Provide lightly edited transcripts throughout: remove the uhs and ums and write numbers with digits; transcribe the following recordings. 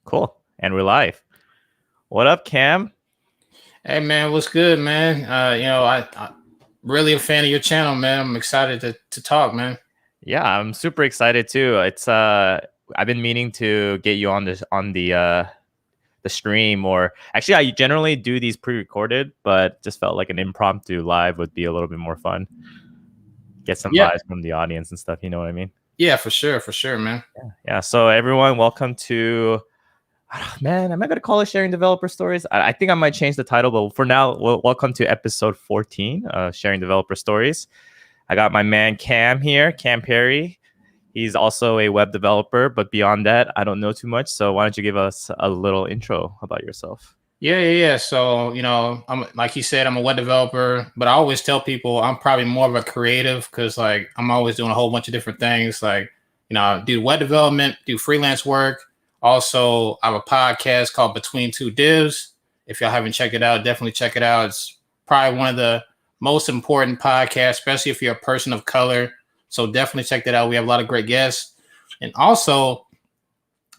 Cool. And we're live. What up, Cam? Hey man, what's good, man? I really a fan of your channel, man. I'm excited to talk, man. Yeah, I'm super excited too. It's I've been meaning to get you on the stream, or actually I generally do these pre-recorded, but just felt like an impromptu live would be a little bit more fun. Get some Yeah, vibes from the audience and stuff, you know what I mean? yeah, for sure, man. Yeah, so everyone, welcome to man, am I gonna call it sharing developer stories? I think I might change the title, but for now, welcome to episode 14, sharing developer stories. I got my man Cam here, Cam Perry. He's also a web developer, but beyond that, I don't know too much. So why don't you give us a little intro about yourself? Yeah. So, I'm like you said, I'm a web developer, but I always tell people I'm probably more of a creative because like I'm always doing a whole bunch of different things. Like, I do web development, do freelance work. Also, I have a podcast called Between Two Divs. If y'all haven't checked it out, definitely check it out. It's probably one of the most important podcasts, especially if you're a person of color. So definitely check that out. We have a lot of great guests. And also,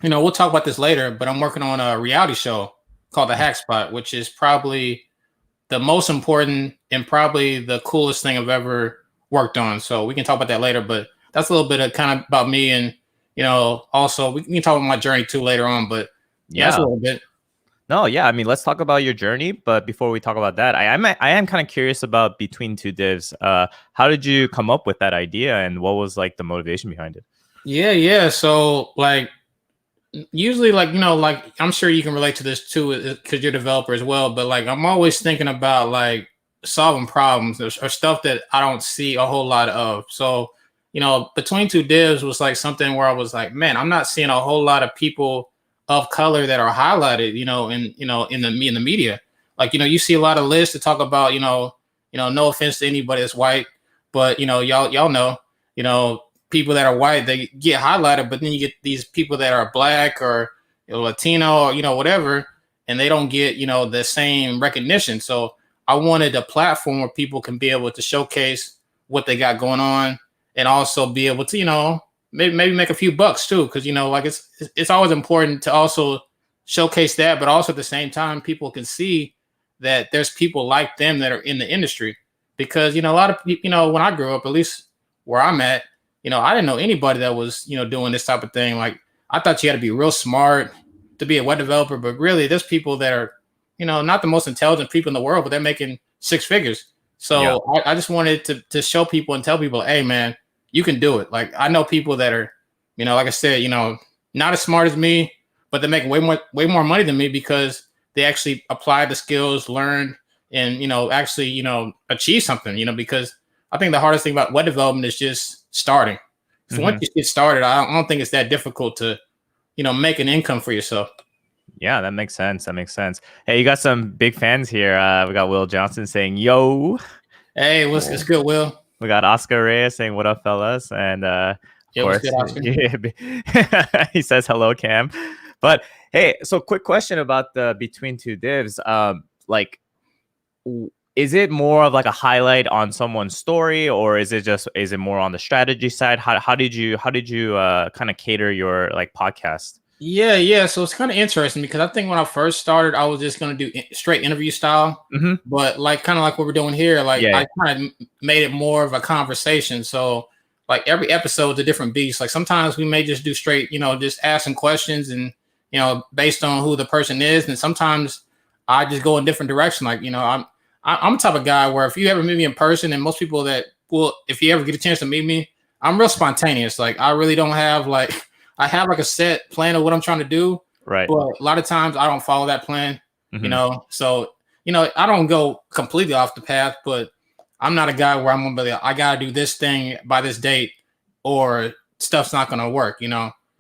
we'll talk about this later, but I'm working on a reality show called the Hackspot, which is probably the most important and probably the coolest thing I've ever worked on. So we can talk about that later, but that's a little bit of kind of about me. And, also we can talk about my journey too later on, but that's a little bit. No, yeah. I mean, let's talk about your journey. But before we talk about that, I am kind of curious about Between Two Divs. How did you come up with that idea, and what was like the motivation behind it? Yeah. So like usually like I'm sure you can relate to this too because you're a developer as well. But like I'm always thinking about like solving problems or stuff that I don't see a whole lot of. So Between Two Divs was like something where I was like, man, I'm not seeing a whole lot of people of color that are highlighted, in the media. Like, you see a lot of lists to talk about, no offense to anybody that's white, but y'all know, people that are white, they get highlighted, but then you get these people that are black or Latino or whatever, and they don't get, the same recognition. So I wanted a platform where people can be able to showcase what they got going on and also be able to, maybe make a few bucks too, because like it's always important to also showcase that, but also at the same time people can see that there's people like them that are in the industry. Because a lot of when I grew up, at least where I'm at, I didn't know anybody that was doing this type of thing. Like I thought you had to be real smart to be a web developer, but really there's people that are not the most intelligent people in the world, but they're making six figures. So I just wanted to show people and tell people, hey man, you can do it. Like I know people that are, like I said, not as smart as me, but they make way more money than me because they actually applied the skills, learned, and actually achieve something. Because I think the hardest thing about web development is just starting. So once you get started, I don't think it's that difficult to make an income for yourself. Yeah, that makes sense. Hey, you got some big fans here. We got Will Johnson saying, yo. Hey, it's good, Will? We got Oscar Reyes saying, what up, fellas? And of course, good, Oscar? he says, hello, Cam. But hey, so quick question about the Between Two Divs. Like, is it more of like a highlight on someone's story, or is it more on the strategy side? How did you kind of cater your like podcast? Yeah. So it's kind of interesting because I think when I first started, I was just going to do straight interview style, but like kind of like what we're doing here, like I kind of made it more of a conversation. So like every episode is a different beast. Like sometimes we may just do straight, just asking questions and based on who the person is, and sometimes I just go in different direction. Like I'm the type of guy where if you ever meet me in person, and most people that will, if you ever get a chance to meet me, I'm real spontaneous. Like I really don't have like. I have like a set plan of what I'm trying to do, right? But a lot of times I don't follow that plan, So I don't go completely off the path, but I'm not a guy where I'm gonna be like, I gotta do this thing by this date, or stuff's not gonna work,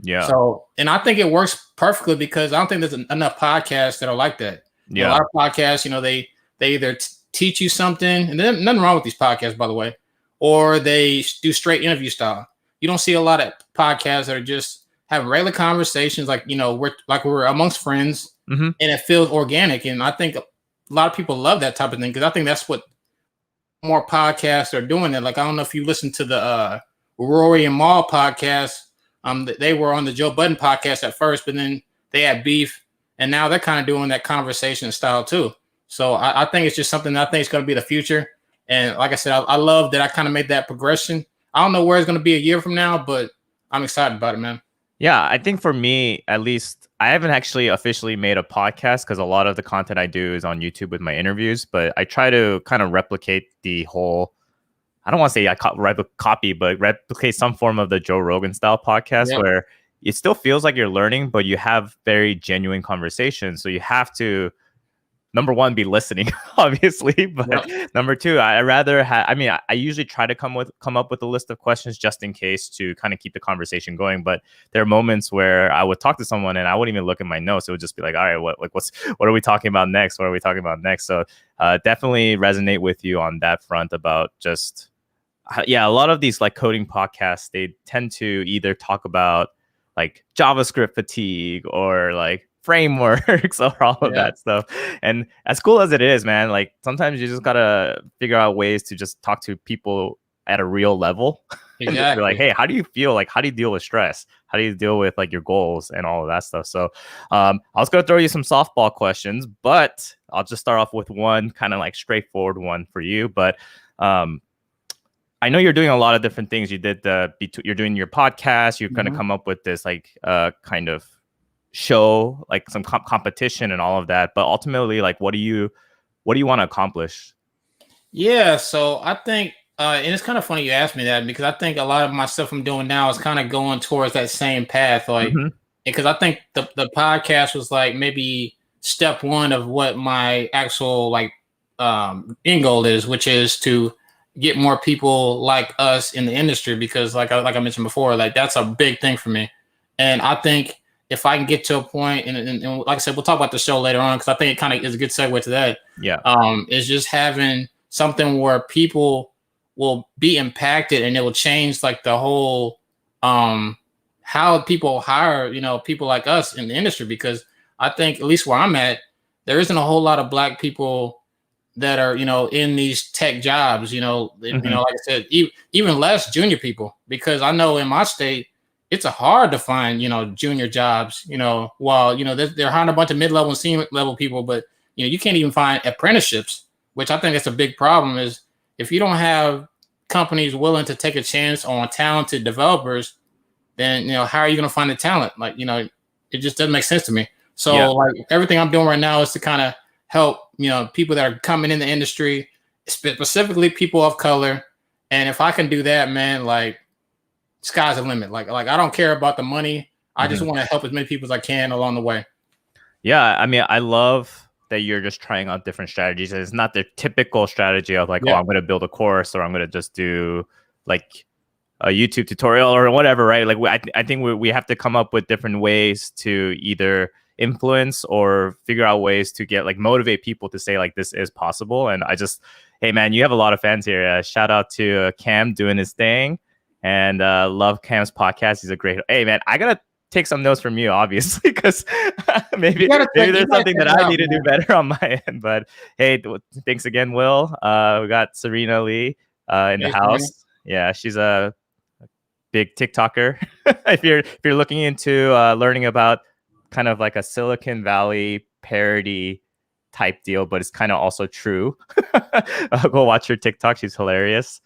Yeah. So, and I think it works perfectly because I don't think there's enough podcasts that are like that. Yeah. A lot of podcasts, they either teach you something, and there's nothing wrong with these podcasts, by the way, or they do straight interview style. You don't see a lot of podcasts that are just having regular conversations, like we're amongst friends, and it feels organic. And I think a lot of people love that type of thing because I think that's what more podcasts are doing. It like I don't know if you listen to the Rory and Maul podcast. They were on the Joe Budden podcast at first, but then they had beef, and now they're kind of doing that conversation style too. So I think it's just something that I think is going to be the future. And like I said, I love that I kind of made that progression. I don't know where it's going to be a year from now, but I'm excited about it, man. Yeah, I think for me, at least, I haven't actually officially made a podcast because a lot of the content I do is on YouTube with my interviews, but I try to kind of replicate the whole, I don't want to say copy, but replicate some form of the Joe Rogan style podcast where it still feels like you're learning, but you have very genuine conversations. So you have to, number one, be listening, obviously, but number two, I rather have. I mean, I usually try to come up with a list of questions just in case to kind of keep the conversation going. But there are moments where I would talk to someone and I wouldn't even look at my notes. It would just be like, all right, what are we talking about next? What are we talking about next? So definitely resonate with you on that front about just a lot of these like coding podcasts, they tend to either talk about like JavaScript fatigue or like frameworks or all of that stuff. And as cool as it is, man, like sometimes you just gotta figure out ways to just talk to people at a real level. Exactly. Like, hey, how do you feel? Like, how do you deal with stress? How do you deal with like your goals and all of that stuff? So I was gonna throw you some softball questions, but I'll just start off with one kind of like straightforward one for you. But I know you're doing a lot of different things. You did you're doing your podcast. You're gonna come up with this like kind of show, like some competition and all of that, but ultimately, like what do you want to accomplish? So I think and it's kind of funny you asked me that, because I think a lot of my stuff I'm doing now is kind of going towards that same path, like because I think the podcast was like maybe step one of what my actual like end goal is, which is to get more people like us in the industry, because like I mentioned before, like that's a big thing for me. And I think if I can get to a point, and like I said, we'll talk about the show later on, because I think it kind of is a good segue to that. Is just having something where people will be impacted and it will change like the whole how people hire, people like us in the industry. Because I think, at least where I'm at, there isn't a whole lot of Black people that are, in these tech jobs, like I said, even less junior people, because I know in my state, it's hard to find, junior jobs, while, they're hiring a bunch of mid-level and senior level people, but, you can't even find apprenticeships, which I think that's a big problem. Is if you don't have companies willing to take a chance on talented developers, then, how are you going to find the talent? Like, it just doesn't make sense to me. So like everything I'm doing right now is to kind of help, people that are coming in the industry, specifically people of color. And if I can do that, man, like, sky's the limit. Like I don't care about the money. I just want to help as many people as I can along the way. Yeah, I mean, I love that you're just trying out different strategies. It's not the typical strategy of like, oh, I'm going to build a course, or I'm going to just do like a YouTube tutorial or whatever, right? Like I think we have to come up with different ways to either influence or figure out ways to get like motivate people to say like this is possible. And hey man, you have a lot of fans here. Shout out to Cam doing his thing. And love Cam's podcast. He's a great. Hey man, I gotta take some notes from you, obviously, because maybe there's something that I need to do better on my end. But hey, thanks again, Will. We got Serena Lee in the house. Yeah, she's a big TikToker. if you're looking into learning about kind of like a Silicon Valley parody type deal, but it's kind of also true. Go watch her TikTok. She's hilarious.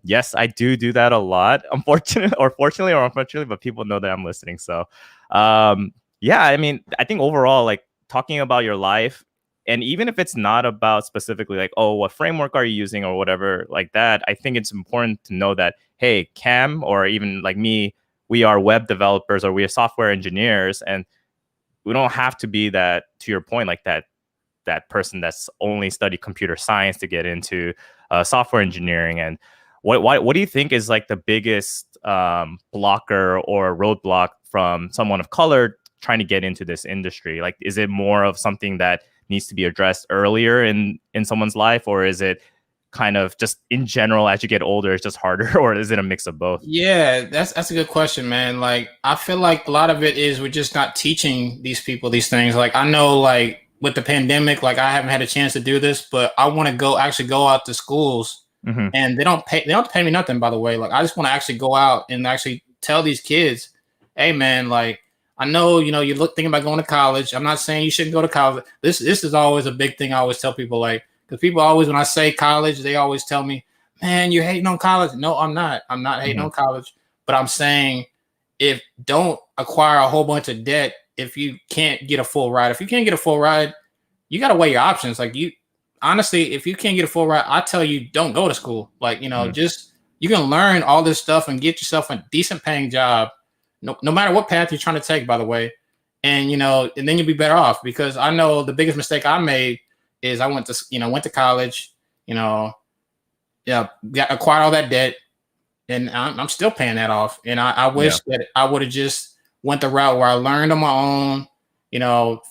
Yes, I do that a lot, fortunately or unfortunately, but people know that I'm listening. So, I mean, I think overall, like talking about your life, and even if it's not about specifically like, oh, what framework are you using or whatever like that, I think it's important to know that, hey, Cam, or even like me, we are web developers or we are software engineers, and we don't have to be that, to your point, like that person that's only studied computer science to get into software engineering. And what do you think is like the biggest blocker or roadblock from someone of color trying to get into this industry? Like, is it more of something that needs to be addressed earlier in someone's life, or is it kind of just in general as you get older it's just harder, or is it a mix of both? Yeah, that's a good question, man. Like, I feel like a lot of it is we're just not teaching these people these things. Like, I know, like with the pandemic, like I haven't had a chance to do this, but I want to go out to schools, and they don't pay me nothing, by the way. Like, I just want to actually go out and actually tell these kids, hey man, like I know, you look thinking about going to college. I'm not saying you shouldn't go to college. This is always a big thing I always tell people, like, because people always, when I say college, they always tell me, man, you're hating on college. No, I'm not. I'm not hating on college. But I'm saying, if don't acquire a whole bunch of debt if you can't get a full ride. If you can't get a full ride, you got to weigh your options. Like, you honestly, if you can't get a full ride, I tell you, don't go to school. Like, just, you can learn all this stuff and get yourself a decent paying job, no matter what path you're trying to take, by the way. And, and then you'll be better off, because I know the biggest mistake I made is I went to college, acquired all that debt, and I'm still paying that off. And I wish that I would have just went the route where I learned on my own,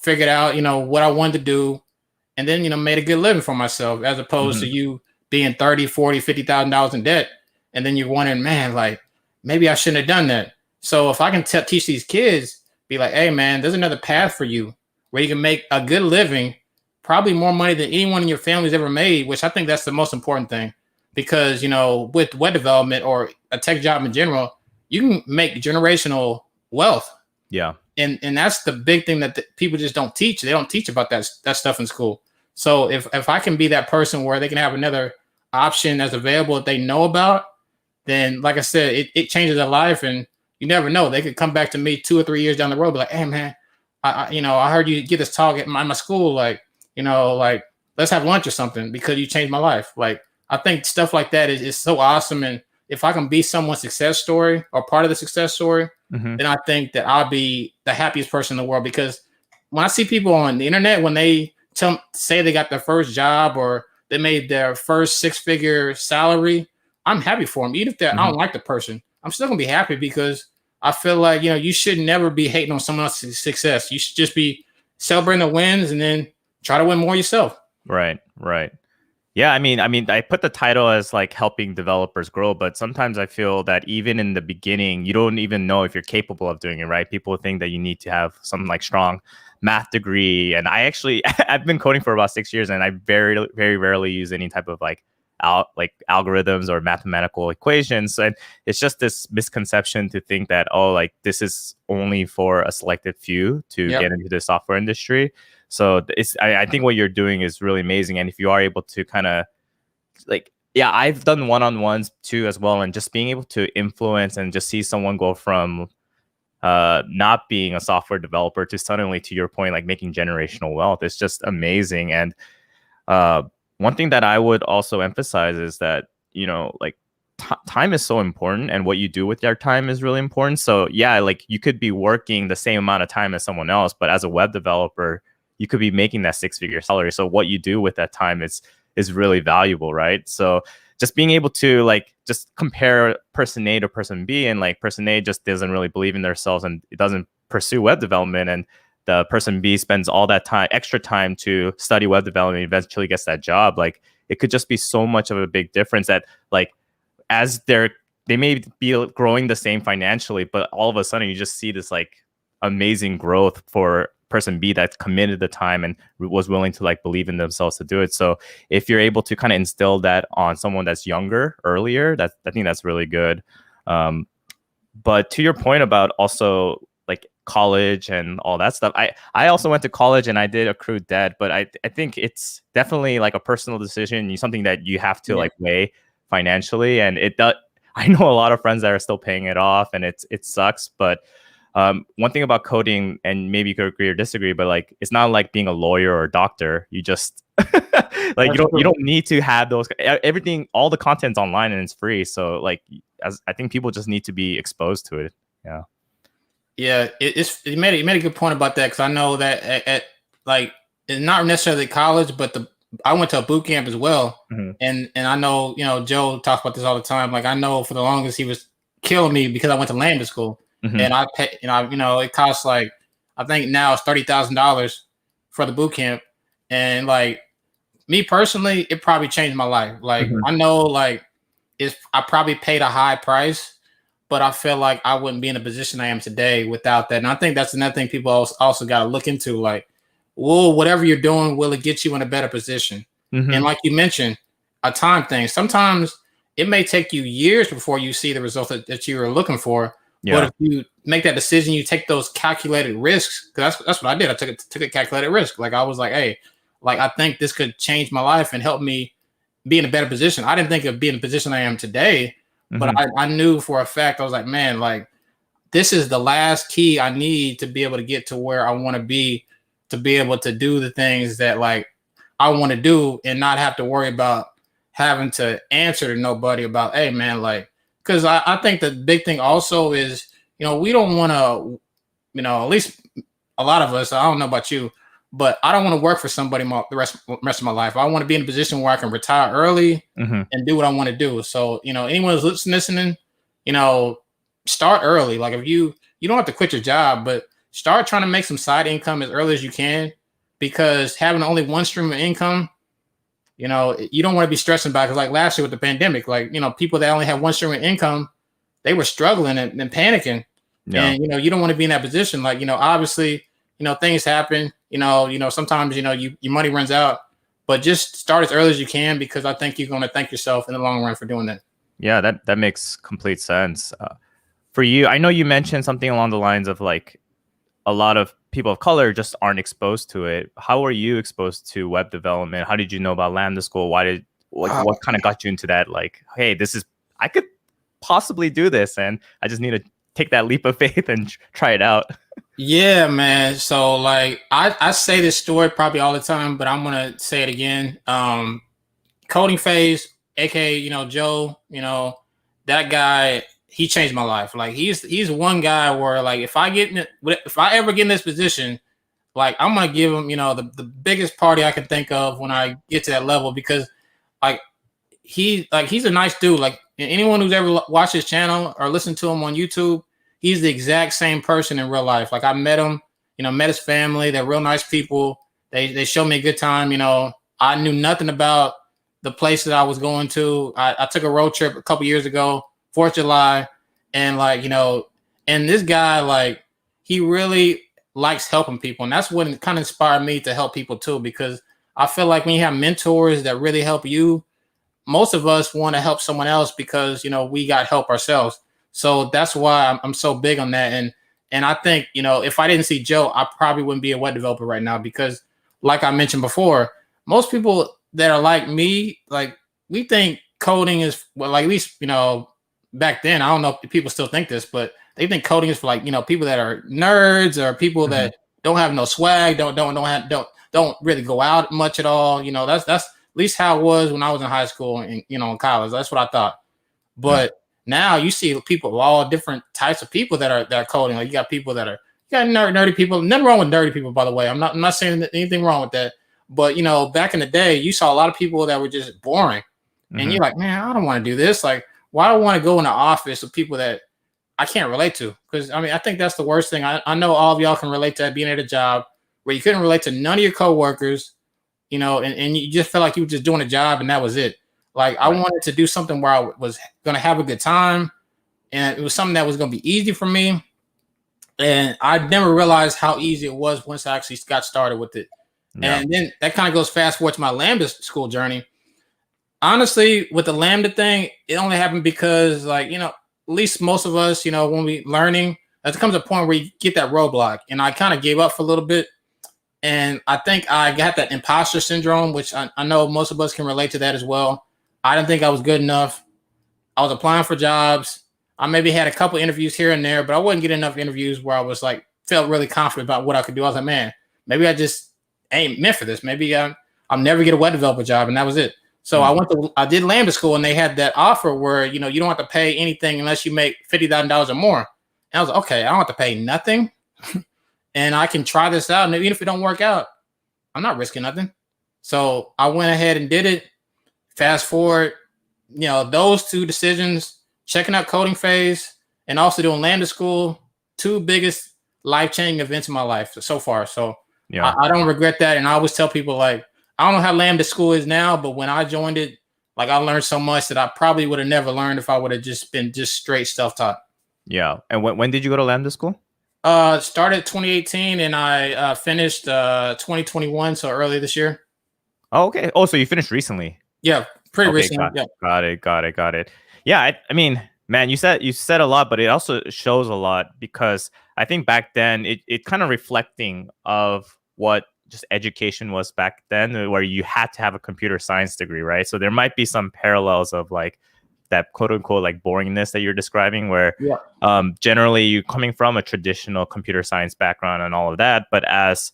figured out, what I wanted to do, and then, made a good living for myself, as opposed to you being 30, 40, $50,000 in debt. And then you're wondering, man, like, maybe I shouldn't have done that. So if I can teach these kids, be like, hey, man, there's another path for you where you can make a good living, probably more money than anyone in your family's ever made, which I think that's the most important thing. Because, with web development or a tech job in general, you can make generational wealth. Yeah. And that's the big thing that people just don't teach. They don't teach about that stuff in school. So if I can be that person where they can have another option that's available that they know about, then, like I said, it changes their life. And you never know. They could come back to me 2 or 3 years down the road, be like, hey, man, I heard you get this talk at my school. Like, like, let's have lunch or something because you changed my life. Like, I think stuff like that is so awesome. And if I can be someone's success story or part of the success story, then I think that I'll be the happiest person in the world. Because when I see people on the internet, when they say they got their first job or they made their first 6-figure salary, I'm happy for them. Even if I don't like the person, I'm still gonna be happy, because I feel like, you should never be hating on someone else's success. You should just be celebrating the wins and then try to win more yourself. Right. Yeah, I mean, I put the title as like helping developers grow, but sometimes I feel that even in the beginning, you don't even know if you're capable of doing it, right? People think that you need to have some like strong math degree. And I've been coding for about 6 years, and I very, very rarely use any type of like algorithms or mathematical equations. And it's just this misconception to think that, oh, like this is only for a selected few to get into the software industry. So I think what you're doing is really amazing. And if you are able to kind of like, I've done one-on-ones too as well. And just being able to influence and just see someone go from not being a software developer to suddenly, to your point, like making generational wealth, it's just amazing. And one thing that I would also emphasize is that, like time is so important, and what you do with your time is really important. So like you could be working the same amount of time as someone else, but as a web developer, you could be making that 6-figure salary. So what you do with that time is really valuable, right? So just being able to like just compare person A to person B, and like person A just doesn't really believe in themselves and it doesn't pursue web development, and the person B spends all that extra time to study web development, and eventually gets that job. Like it could just be so much of a big difference that like as they may be growing the same financially, but all of a sudden you just see this like amazing growth for person B that's committed the time and was willing to like believe in themselves to do it. So if you're able to kind of instill that on someone that's younger earlier, I think that's really good. But to your point about also like college and all that stuff, I also went to college and I did accrue debt, but I think it's definitely like a personal decision, something that you have to like weigh financially. And it does. I know a lot of friends that are still paying it off, and it sucks, but one thing about coding, and maybe you could agree or disagree, but like it's not like being a lawyer or a doctor. You just like you don't need to have those everything. All the content's online and it's free. So like I think people just need to be exposed to it. Yeah, you made a good point about that, because I know that at like it's not necessarily college, but I went to a boot camp as well, and I know Joe talks about this all the time. Like I know for the longest he was killing me because I went to Lambda school. And I pay, it costs like, I think now it's $30,000 for the boot camp. And like me personally, it probably changed my life. Like I know like I probably paid a high price, but I feel like I wouldn't be in the position I am today without that. And I think that's another thing people also got to look into. Like, well, whatever you're doing, will it get you in a better position? And like you mentioned, a time thing. Sometimes it may take you years before you see the result that you were looking for. But Yeah. if you make that decision, you take those calculated risks. Because that's what I did. I took a calculated risk. Like I was like, hey, like I think this could change my life and help me be in a better position. I didn't think of being in the position I am today, but Hmm. I knew for a fact, I was like, man, like this is the last key I need to be able to get to where I want to be able to do the things that like I want to do and not have to worry about having to answer to nobody about, hey man, like, because I think the big thing also is, we don't want to, at least a lot of us, I don't know about you, but I don't want to work for somebody the rest of my life. I want to be in a position where I can retire early Hmm. and do what I want to do. So, anyone who's listening, you know, start early. Like if you don't have to quit your job, but start trying to make some side income as early as you can, because having only one stream of income, you don't want to be stressing about it. Because like last year with the pandemic, like, people that only have one stream of income, they were struggling and panicking. Yeah. And, you don't want to be in that position. Like, obviously, things happen, sometimes, your money runs out, but just start as early as you can, because I think you're going to thank yourself in the long run for doing that. Yeah, that makes complete sense. For you, I know you mentioned something along the lines of like a lot of people of color just aren't exposed to it. How were you exposed to web development? How did you know about Lambda School? What kind of got you into that? Like, hey, I could possibly do this, and I just need to take that leap of faith and try it out. Yeah, man. So like I say this story probably all the time, but I'm gonna say it again. Coding phase, aka, Joe, that guy, he changed my life. Like he's one guy where like if I ever get in this position, like I'm gonna give him, the biggest party I can think of when I get to that level, because like he's a nice dude. Like anyone who's ever watched his channel or listened to him on YouTube, he's the exact same person in real life. Like I met him, met his family. They're real nice people. They showed me a good time. I knew nothing about the place that I was going to. I took a road trip a couple years ago, 4th of July, and like, and this guy, like, he really likes helping people. And that's what kind of inspired me to help people too, because I feel like when you have mentors that really help you, most of us want to help someone else because, we got help ourselves. So that's why I'm so big on that. And I think, if I didn't see Joe, I probably wouldn't be a web developer right now, because like I mentioned before, most people that are like me, like we think coding is, well, like at least, back then, I don't know if people still think this, but they think coding is for like, people that are nerds or people Mhm. that don't have no swag, don't really go out much at all. That's at least how it was when I was in high school and, in college. That's what I thought. Yeah. But now you see people, all different types of people that are coding. Like you got people that are, you got nerdy people. Nothing wrong with nerdy people, by the way. I'm not saying anything wrong with that. But back in the day, you saw a lot of people that were just boring, and Mhm. you're like, man, I don't want to do this. Like, why do I want to go in the office with people that I can't relate to? Because I mean, I think that's the worst thing. I know all of y'all can relate to that, being at a job where you couldn't relate to none of your coworkers, and you just felt like you were just doing a job and that was it. Like I Right. wanted to do something where I was going to have a good time, and it was something that was going to be easy for me. And I never realized how easy it was once I actually got started with it. Yeah. And then that kind of goes fast forward to my Lambda school journey. Honestly, with the Lambda thing, it only happened because, like, at least most of us, when we learning, there comes a point where you get that roadblock. And I kind of gave up for a little bit. And I think I got that imposter syndrome, which I know most of us can relate to that as well. I didn't think I was good enough. I was applying for jobs. I maybe had a couple interviews here and there, but I wasn't getting enough interviews where I was like, felt really confident about what I could do. I was like, man, maybe I just ain't meant for this. Maybe I'll never get a web developer job. And that was it. So Mm. I did Lambda school, and they had that offer where, you don't have to pay anything unless you make $50,000 or more. And I was like, okay, I don't have to pay nothing. And I can try this out. And even if it don't work out, I'm not risking nothing. So I went ahead and did it. Fast forward, those two decisions, checking out coding phase and also doing Lambda school, two biggest life-changing events in my life so far. So Yeah. I don't regret that. And I always tell people, like, I don't know how Lambda school is now, but when I joined it, like, I learned so much that I probably would have never learned if I would have just been just straight self-taught. Yeah. And when did you go to Lambda school? Started 2018 and I finished 2021, so early this year. Oh, okay. Oh, so you finished recently. Yeah, pretty Okay, recently. Yeah. got it. Yeah, I mean, Man, you said a lot, but it also shows a lot because I think back then it kind of reflecting of what just education was back then, where you had to have a computer science degree, right? So there might be some parallels of like that quote unquote like boringness that you're describing, where Yeah. generally you coming from a traditional computer science background and all of that, but as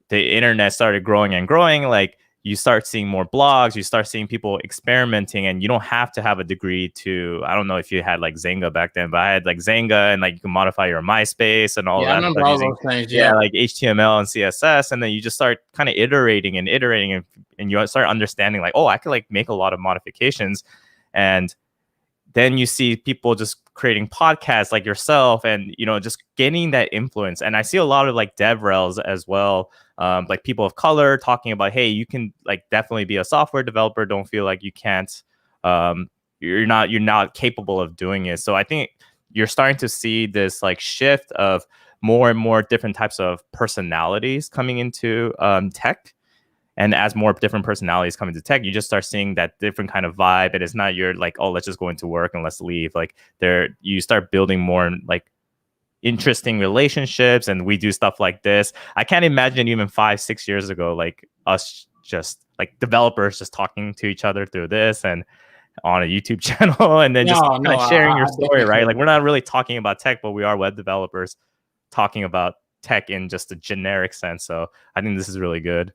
the internet started growing and growing, like you start seeing more blogs, you start seeing people experimenting, and you don't have to have a degree to, I don't know if you had like Zynga back then, but I had like Zynga, and like you can modify your MySpace and all of Yeah, I that remember stuff all using, those things. yeah, Yeah. like HTML and CSS. And then you just start kind of iterating and iterating, and you start understanding like, oh, I could like make a lot of modifications. And then you see people just creating podcasts like yourself, and just gaining that influence. And I see a lot of like devrels as well, like people of color talking about, hey, you can like definitely be a software developer, don't feel like you can't, you're not capable of doing it. So I think you're starting to see this like shift of more and more different types of personalities coming into tech. And as more different personalities come into tech, you just start seeing that different kind of vibe. And it's not your like, oh, let's just go into work and let's leave. Like you start building more like interesting relationships, and we do stuff like this. I can't imagine even 5-6 years ago, like us just like developers just talking to each other through this and on a YouTube channel, and then just No, kind no, of sharing your I story, definitely right? feel Like that. we're not really talking about tech, but we are web developers talking about tech in just a generic sense. So I think this is really good.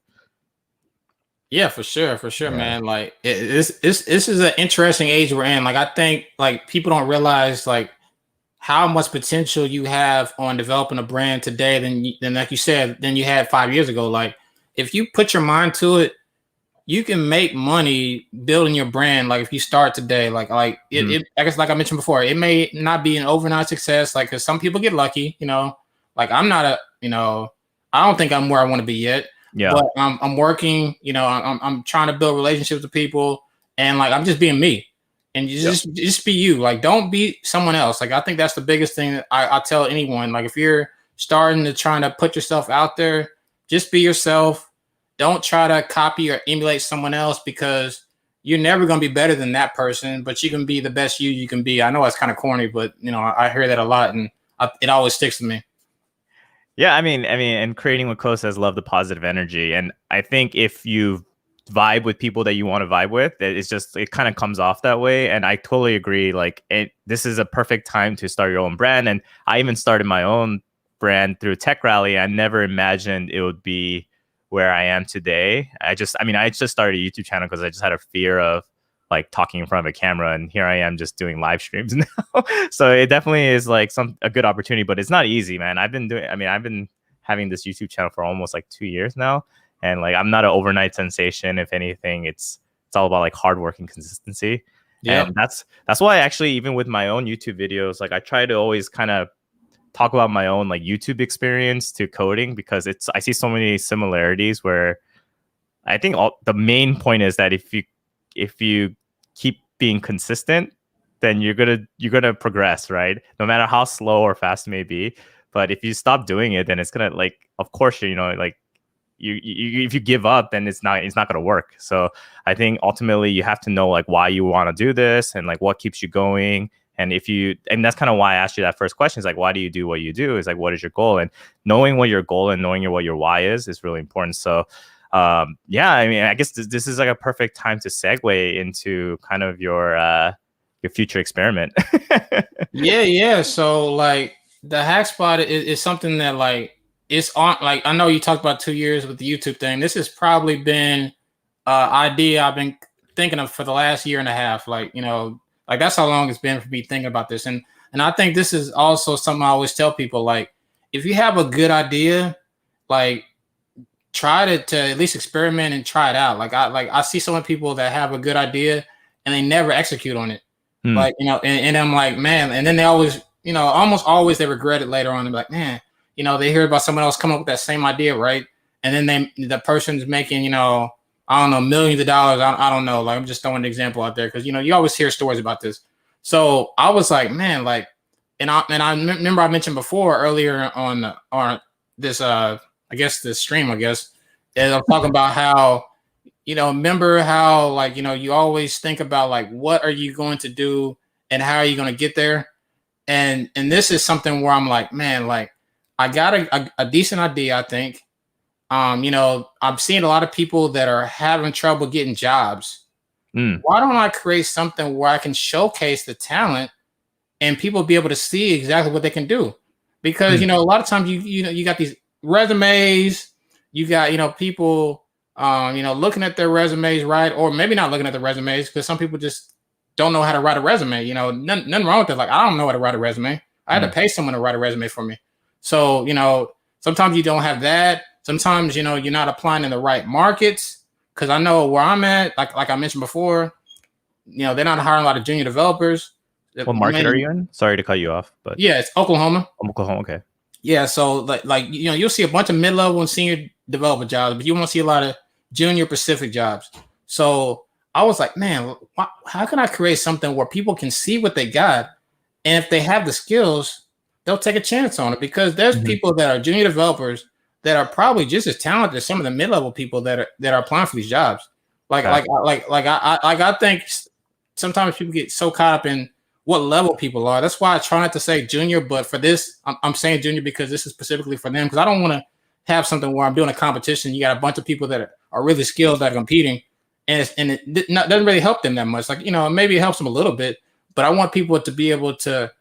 Yeah, for sure, Yeah. man. Like this is an interesting age we're in. Like I think like people don't realize like how much potential you have on developing a brand today than like you said than you had 5 years ago. Like if you put your mind to it, you can make money building your brand. Like if you start today, Mhm. I guess like I mentioned before, it may not be an overnight success. Like because some people get lucky, Like I'm not I don't think I'm where I want to be yet, Yeah. but I'm working. I'm trying to build relationships with people, and like I'm just being me, and you Yep. just be you. Like don't be someone else. Like I think that's the biggest thing that I tell anyone. Like if you're starting to trying to put yourself out there, just be yourself. Don't try to copy or emulate someone else because you're never going to be better than that person, but you can be the best you can be. I know it's kind of corny, but I hear that a lot, and it always sticks to me. Yeah, I mean, and creating with Ko says love the positive energy, and I think if you vibe with people that you want to vibe with, it kind of comes off that way. And I totally agree. Like, this is a perfect time to start your own brand, and I even started my own brand through Tech Rally. I never imagined it would be where I am today. I just started a YouTube channel because I just had a fear of like talking in front of a camera, and here I am just doing live streams now. So it definitely is like a good opportunity, but it's not easy, man. I've been having this YouTube channel for almost like 2 years now, and like I'm not an overnight sensation. If anything, it's all about like hard work and consistency. Yep. And that's why actually, even with my own YouTube videos, like I try to always kind of talk about my own like YouTube experience to coding, because I see so many similarities where I think the main point is that if you keep being consistent, then you're gonna progress, right? No matter how slow or fast it may be. But if you stop doing it, then it's gonna, like, of course, like you if you give up, then it's not gonna work. So I think ultimately you have to know like why you want to do this, and like what keeps you going. And that's kind of why I asked you that first question, is like, why do you do what you do? Is like, what is your goal? And knowing what your goal and knowing what your why is really important. So yeah, I mean, I guess this is like a perfect time to segue into kind of your future experiment. Yeah. So like the hackspot is something that like it's on. Like I know you talked about 2 years with the YouTube thing. This has probably been idea I've been thinking of for the last year and a half. Like like that's how long it's been for me thinking about this. And I think this is also something I always tell people. Like if you have a good idea, like try to at least experiment and try it out. I see some people that have a good idea and they never execute on it. Hmm. Like, and I'm like, man, and then they always, almost always they regret it later on. They're like, man, they hear about someone else coming up with that same idea, right? And then the person's making, I don't know, millions of dollars. I don't know. Like I'm just throwing an example out there because you always hear stories about this. So I was like, man, like, and I remember I mentioned before earlier on this I guess this stream, and I'm talking about how remember how like you always think about like what are you going to do and how are you going to get there? And this is something where I'm like, man, like I got a decent idea, I think. You know, I'm seeing a lot of people that are having trouble getting jobs. Why don't I create something where I can showcase the talent and people be able to see exactly what they can do? Because, you know, a lot of times you got these resumes, you got, you know, people, you know, looking at their resumes, right? Or maybe not looking at the resumes because some people just don't know how to write a resume. You know, nothing wrong with that. Like, I don't know how to write a resume. I had to pay someone to write a resume for me. So, you know, sometimes you don't have that. Sometimes, you know, you're not applying in the right markets. Because I know where I'm at, like I mentioned before, you know, they're not hiring a lot of junior developers. What market are you in? Sorry to cut you off, but yeah, it's Oklahoma. Oklahoma, okay. Yeah, so like you know, you'll see a bunch of mid-level and senior developer jobs, but you won't see a lot of junior Pacific jobs. So I was like, man, how can I create something where people can see what they got, and if they have the skills, they'll take a chance on it? Because there's people that are junior developers that are probably just as talented as some of the mid-level people that are applying for these jobs. I think sometimes people get so caught up in what level people are. That's why I try not to say junior, but for this, I'm saying junior because this is specifically for them. Because I don't want to have something where I'm doing a competition. You got a bunch of people that are really skilled that are competing, and it doesn't really help them that much. Like, you know, maybe it helps them a little bit, but I want people to be able to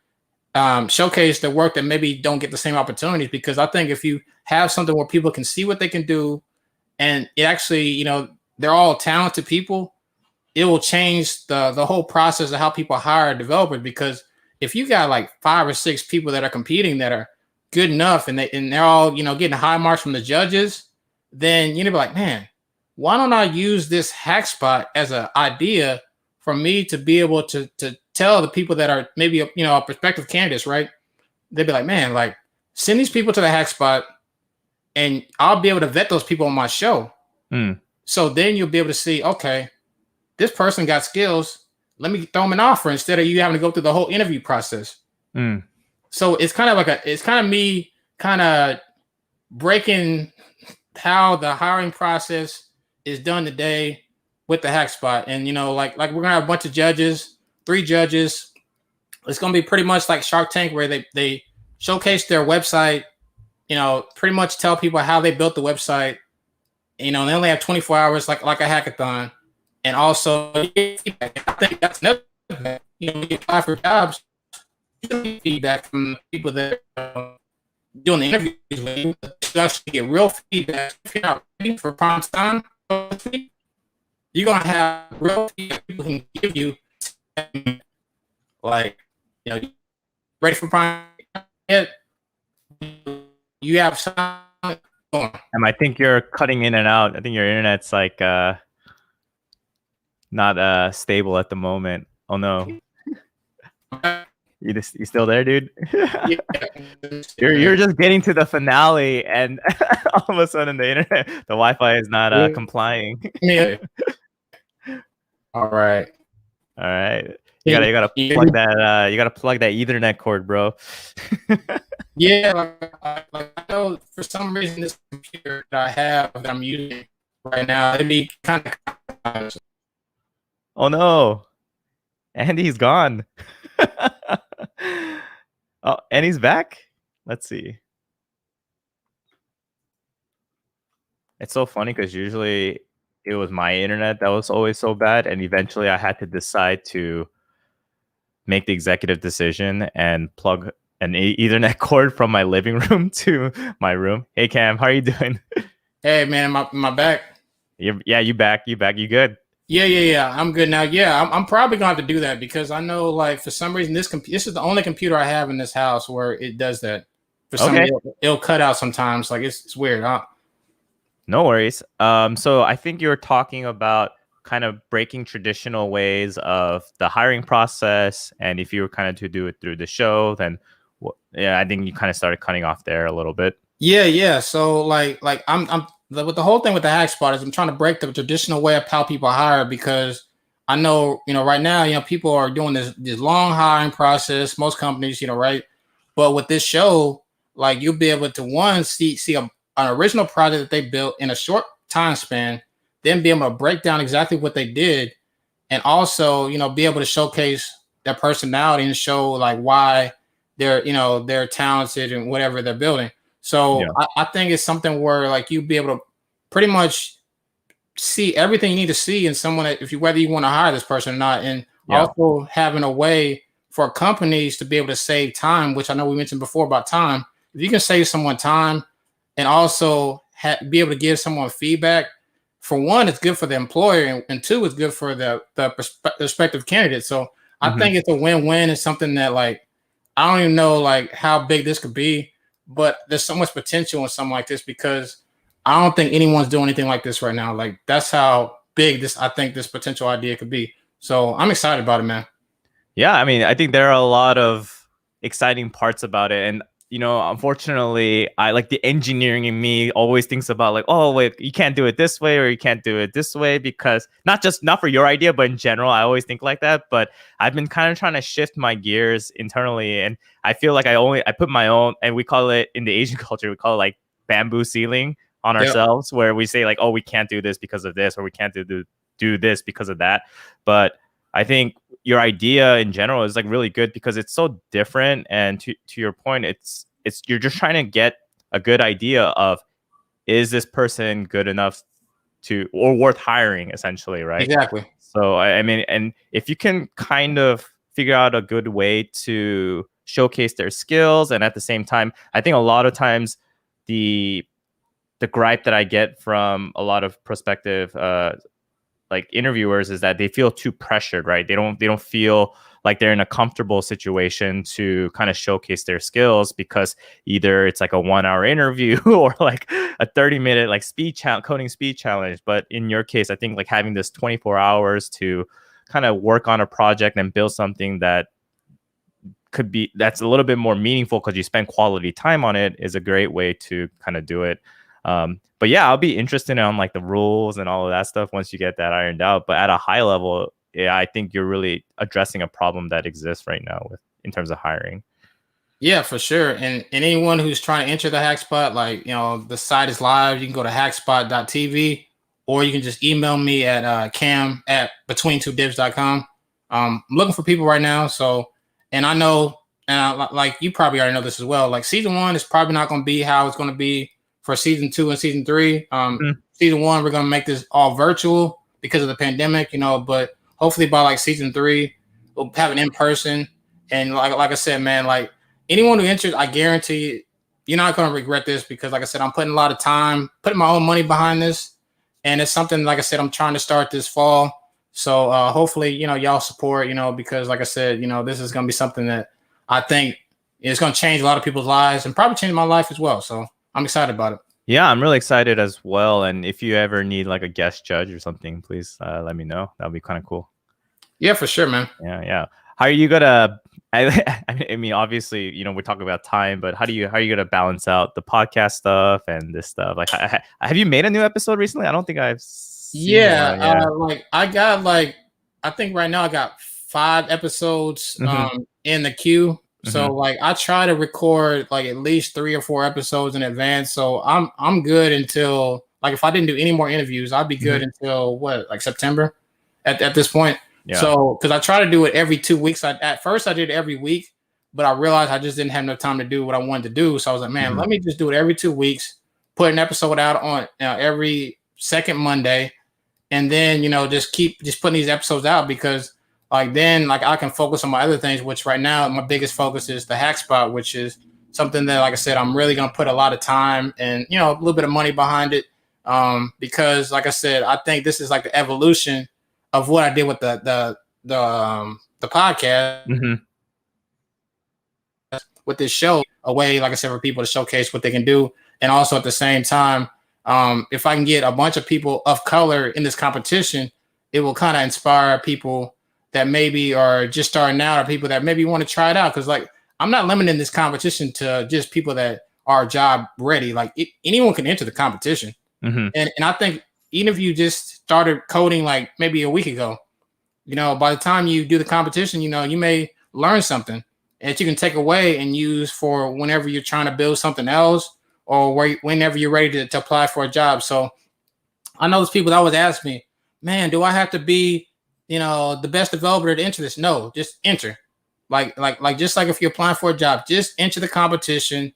showcase their work that maybe don't get the same opportunities. Because I think if you have something where people can see what they can do, and it actually, you know, they're all talented people, it will change the whole process of how people hire developers. Because if you got like 5 or 6 people that are competing that are good enough and they're all, you know, getting high marks from the judges, then you'll be like, man, why don't I use this hackspot as an idea for me to be able to tell the people that are maybe, you know, prospective candidates, right? They'd be like, man, like send these people to the hackspot and I'll be able to vet those people on my show. So then you'll be able to see, okay, this person got skills. Let me throw them an offer instead of you having to go through the whole interview process. So it's kind of like it's kind of me kind of breaking how the hiring process is done today with the hackspot. And, you know, like we're gonna have a bunch of judges, 3 judges. It's gonna be pretty much like Shark Tank, where they showcase their website, you know, pretty much tell people how they built the website. You know, and they only have 24 hours, like a hackathon. And also, I think that's another thing. You know, you apply for jobs, you get feedback from the people that are doing the interviews with you. You actually get real feedback. If you're not ready for prime time, you're going to have real feedback people can give you, like, you know, ready for prime time. You have some. I think you're cutting in and out. I think your internet's like not stable at the moment. Oh no. You still there, dude? You're just getting to the finale and all of a sudden the Wi-Fi is not complying. All right. You gotta plug that. You gotta plug that Ethernet cord, bro. Yeah, like I know for some reason this computer that I have that I'm using right now, it'd be kind of. Oh no, Andy's gone. Oh, Andy's back. Let's see. It's so funny because usually it was my internet that was always so bad, and eventually I had to decide to make the executive decision and plug an Ethernet cord from my living room to my room. Hey Cam, how are you doing? Hey man, my back. You back? You good? Yeah. I'm good now. Yeah, I'm probably gonna have to do that because I know, like, for some reason this is the only computer I have in this house where it does that. For some reason, it'll cut out sometimes. Like it's weird. No worries. So I think you're talking about kind of breaking traditional ways of the hiring process, and if you were kind of to do it through the show, then I think you kind of started cutting off there a little bit. Yeah. So like I'm with the whole thing with the hackspot is I'm trying to break the traditional way of how people hire, because I know, you know, right now, you know, people are doing this long hiring process, most companies, you know, right? But with this show, like, you'll be able to see an original project that they built in a short time span, then be able to break down exactly what they did, and also, you know, be able to showcase their personality and show like why they're talented and whatever they're building. So Yeah. I think it's something where like you be able to pretty much see everything you need to see in someone that, if you whether you want to hire this person or not, and Yeah. also having a way for companies to be able to save time, which I know we mentioned before about time. If you can save someone time and also be able to give someone feedback, for one, it's good for the employer, and two, it's good for the prospective candidate. So I Mhm. think it's a win-win. It's something that like I don't even know like how big this could be, but there's so much potential in something like this because I don't think anyone's doing anything like this right now. Like that's how big this I think this potential idea could be. So I'm excited about it, man. Yeah, I mean, I think there are a lot of exciting parts about it. And, unfortunately, I like the engineering in me always thinks about like, oh, wait, you can't do it this way or you can't do it this way because not for your idea, but in general, I always think like that. But I've been kind of trying to shift my gears internally. And I feel like I put my own, and we call it in the Asian culture, we call it like bamboo ceiling on Yep. ourselves, where we say like, oh, we can't do this because of this, or we can't do this because of that. But I think your idea in general is like really good because it's so different. And to your point, it's you're just trying to get a good idea of, is this person good enough to or worth hiring, essentially, right? Exactly. So I mean, and if you can kind of figure out a good way to showcase their skills, and at the same time, I think a lot of times the gripe that I get from a lot of prospective like interviewers is that they feel too pressured, right? They don't feel like they're in a comfortable situation to kind of showcase their skills because either it's like a 1-hour interview or like a 30-minute like coding speed challenge. But in your case, I think like having this 24 hours to kind of work on a project and build something that's a little bit more meaningful because you spend quality time on it is a great way to kind of do it. But yeah, I'll be interested in like the rules and all of that stuff once you get that ironed out. But at a high level, yeah, I think you're really addressing a problem that exists right now in terms of hiring. Yeah, for sure. And anyone who's trying to enter the Hackspot, like, the site is live. You can go to hackspot.tv or you can just email me at cam@betweentwodibs.com. I'm looking for people right now. So, and I know, like you probably already know this as well. Like season 1 is probably not going to be how it's going to be for season 2 and season 3. Mhm. Season 1, we're going to make this all virtual because of the pandemic, but hopefully by like season 3, we'll have it in person. And like I said, man, like, anyone who enters, I guarantee you're not going to regret this because, like I said, I'm putting a lot of time, putting my own money behind this. And it's something, like I said, I'm trying to start this fall. So hopefully, y'all support, because like I said, this is going to be something that I think is going to change a lot of people's lives and probably change my life as well. So I'm excited about it. Yeah, I'm really excited as well. And if you ever need like a guest judge or something, please let me know. That'll be kind of cool. Yeah, for sure, man. Yeah. How are you gonna? I mean, obviously, we're talking about time, but how are you gonna balance out the podcast stuff and this stuff? Like, have you made a new episode recently? I don't think I've seen one. Yeah. Like I got I think right now I got 5 episodes in the queue. So like I try to record like at least 3 or 4 episodes in advance. So I'm good until, like, if I didn't do any more interviews, I'd be good until like September at this point. Yeah. So, because I try to do it every 2 weeks. At first I did it every week, but I realized I just didn't have enough time to do what I wanted to do. So I was like, man, let me just do it every 2 weeks, put an episode out on every second Monday, and then, just keep putting these episodes out because then I can focus on my other things, which right now my biggest focus is the Hackspot, which is something that, like I said, I'm really going to put a lot of time and, a little bit of money behind it. Because like I said, I think this is like the evolution of what I did with the podcast with this show, a way, like I said, for people to showcase what they can do. And also at the same time, if I can get a bunch of people of color in this competition, it will kind of inspire people that maybe are just starting out or people that maybe want to try it out. Cause like, I'm not limiting this competition to just people that are job ready. Like anyone can enter the competition. And I think even if you just started coding like maybe a week ago, by the time you do the competition, you may learn something that you can take away and use for whenever you're trying to build something else or whenever you're ready to apply for a job. So I know there's people that always ask me, man, do I have to be, the best developer to enter this? No, just enter. Like just like if you're applying for a job, just enter the competition.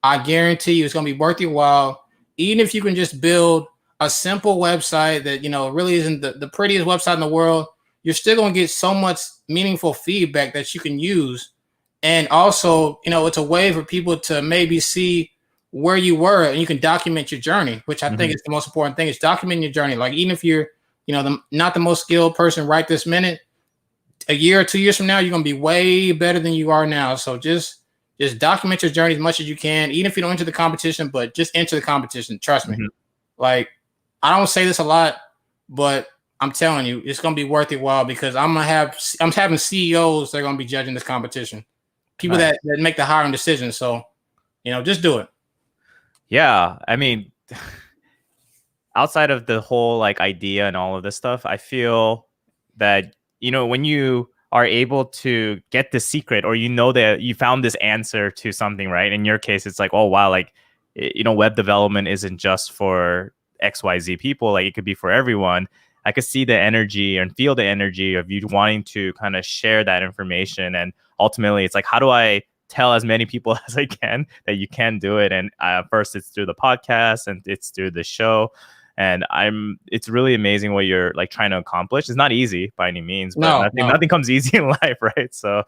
I guarantee you it's gonna be worth your while. Even if you can just build a simple website that really isn't the prettiest website in the world, you're still gonna get so much meaningful feedback that you can use. And also, it's a way for people to maybe see where you were, and you can document your journey, which I think is the most important thing, is documenting your journey. Like, even if you're, not the most skilled person right this minute, a year or 2 years from now, you're going to be way better than you are now. So just document your journey as much as you can, even if you don't enter the competition, but just enter the competition. Trust me. Like, I don't say this a lot, but I'm telling you, it's going to be worth your while, because I'm having CEOs that are going to be judging this competition. People that make the hiring decisions. So, just do it. Yeah. I mean, outside of the whole like idea and all of this stuff, I feel that, when you are able to get the secret, or that you found this answer to something, right? In your case, it's like, oh wow, like, web development isn't just for XYZ people, like it could be for everyone. I could see the energy and feel the energy of you wanting to kind of share that information. And ultimately, it's like, how do I tell as many people as I can that you can do it? And first, it's through the podcast, and it's through the show. And it's really amazing what you're like trying to accomplish. It's not easy by any means, but nothing comes easy in life, right? So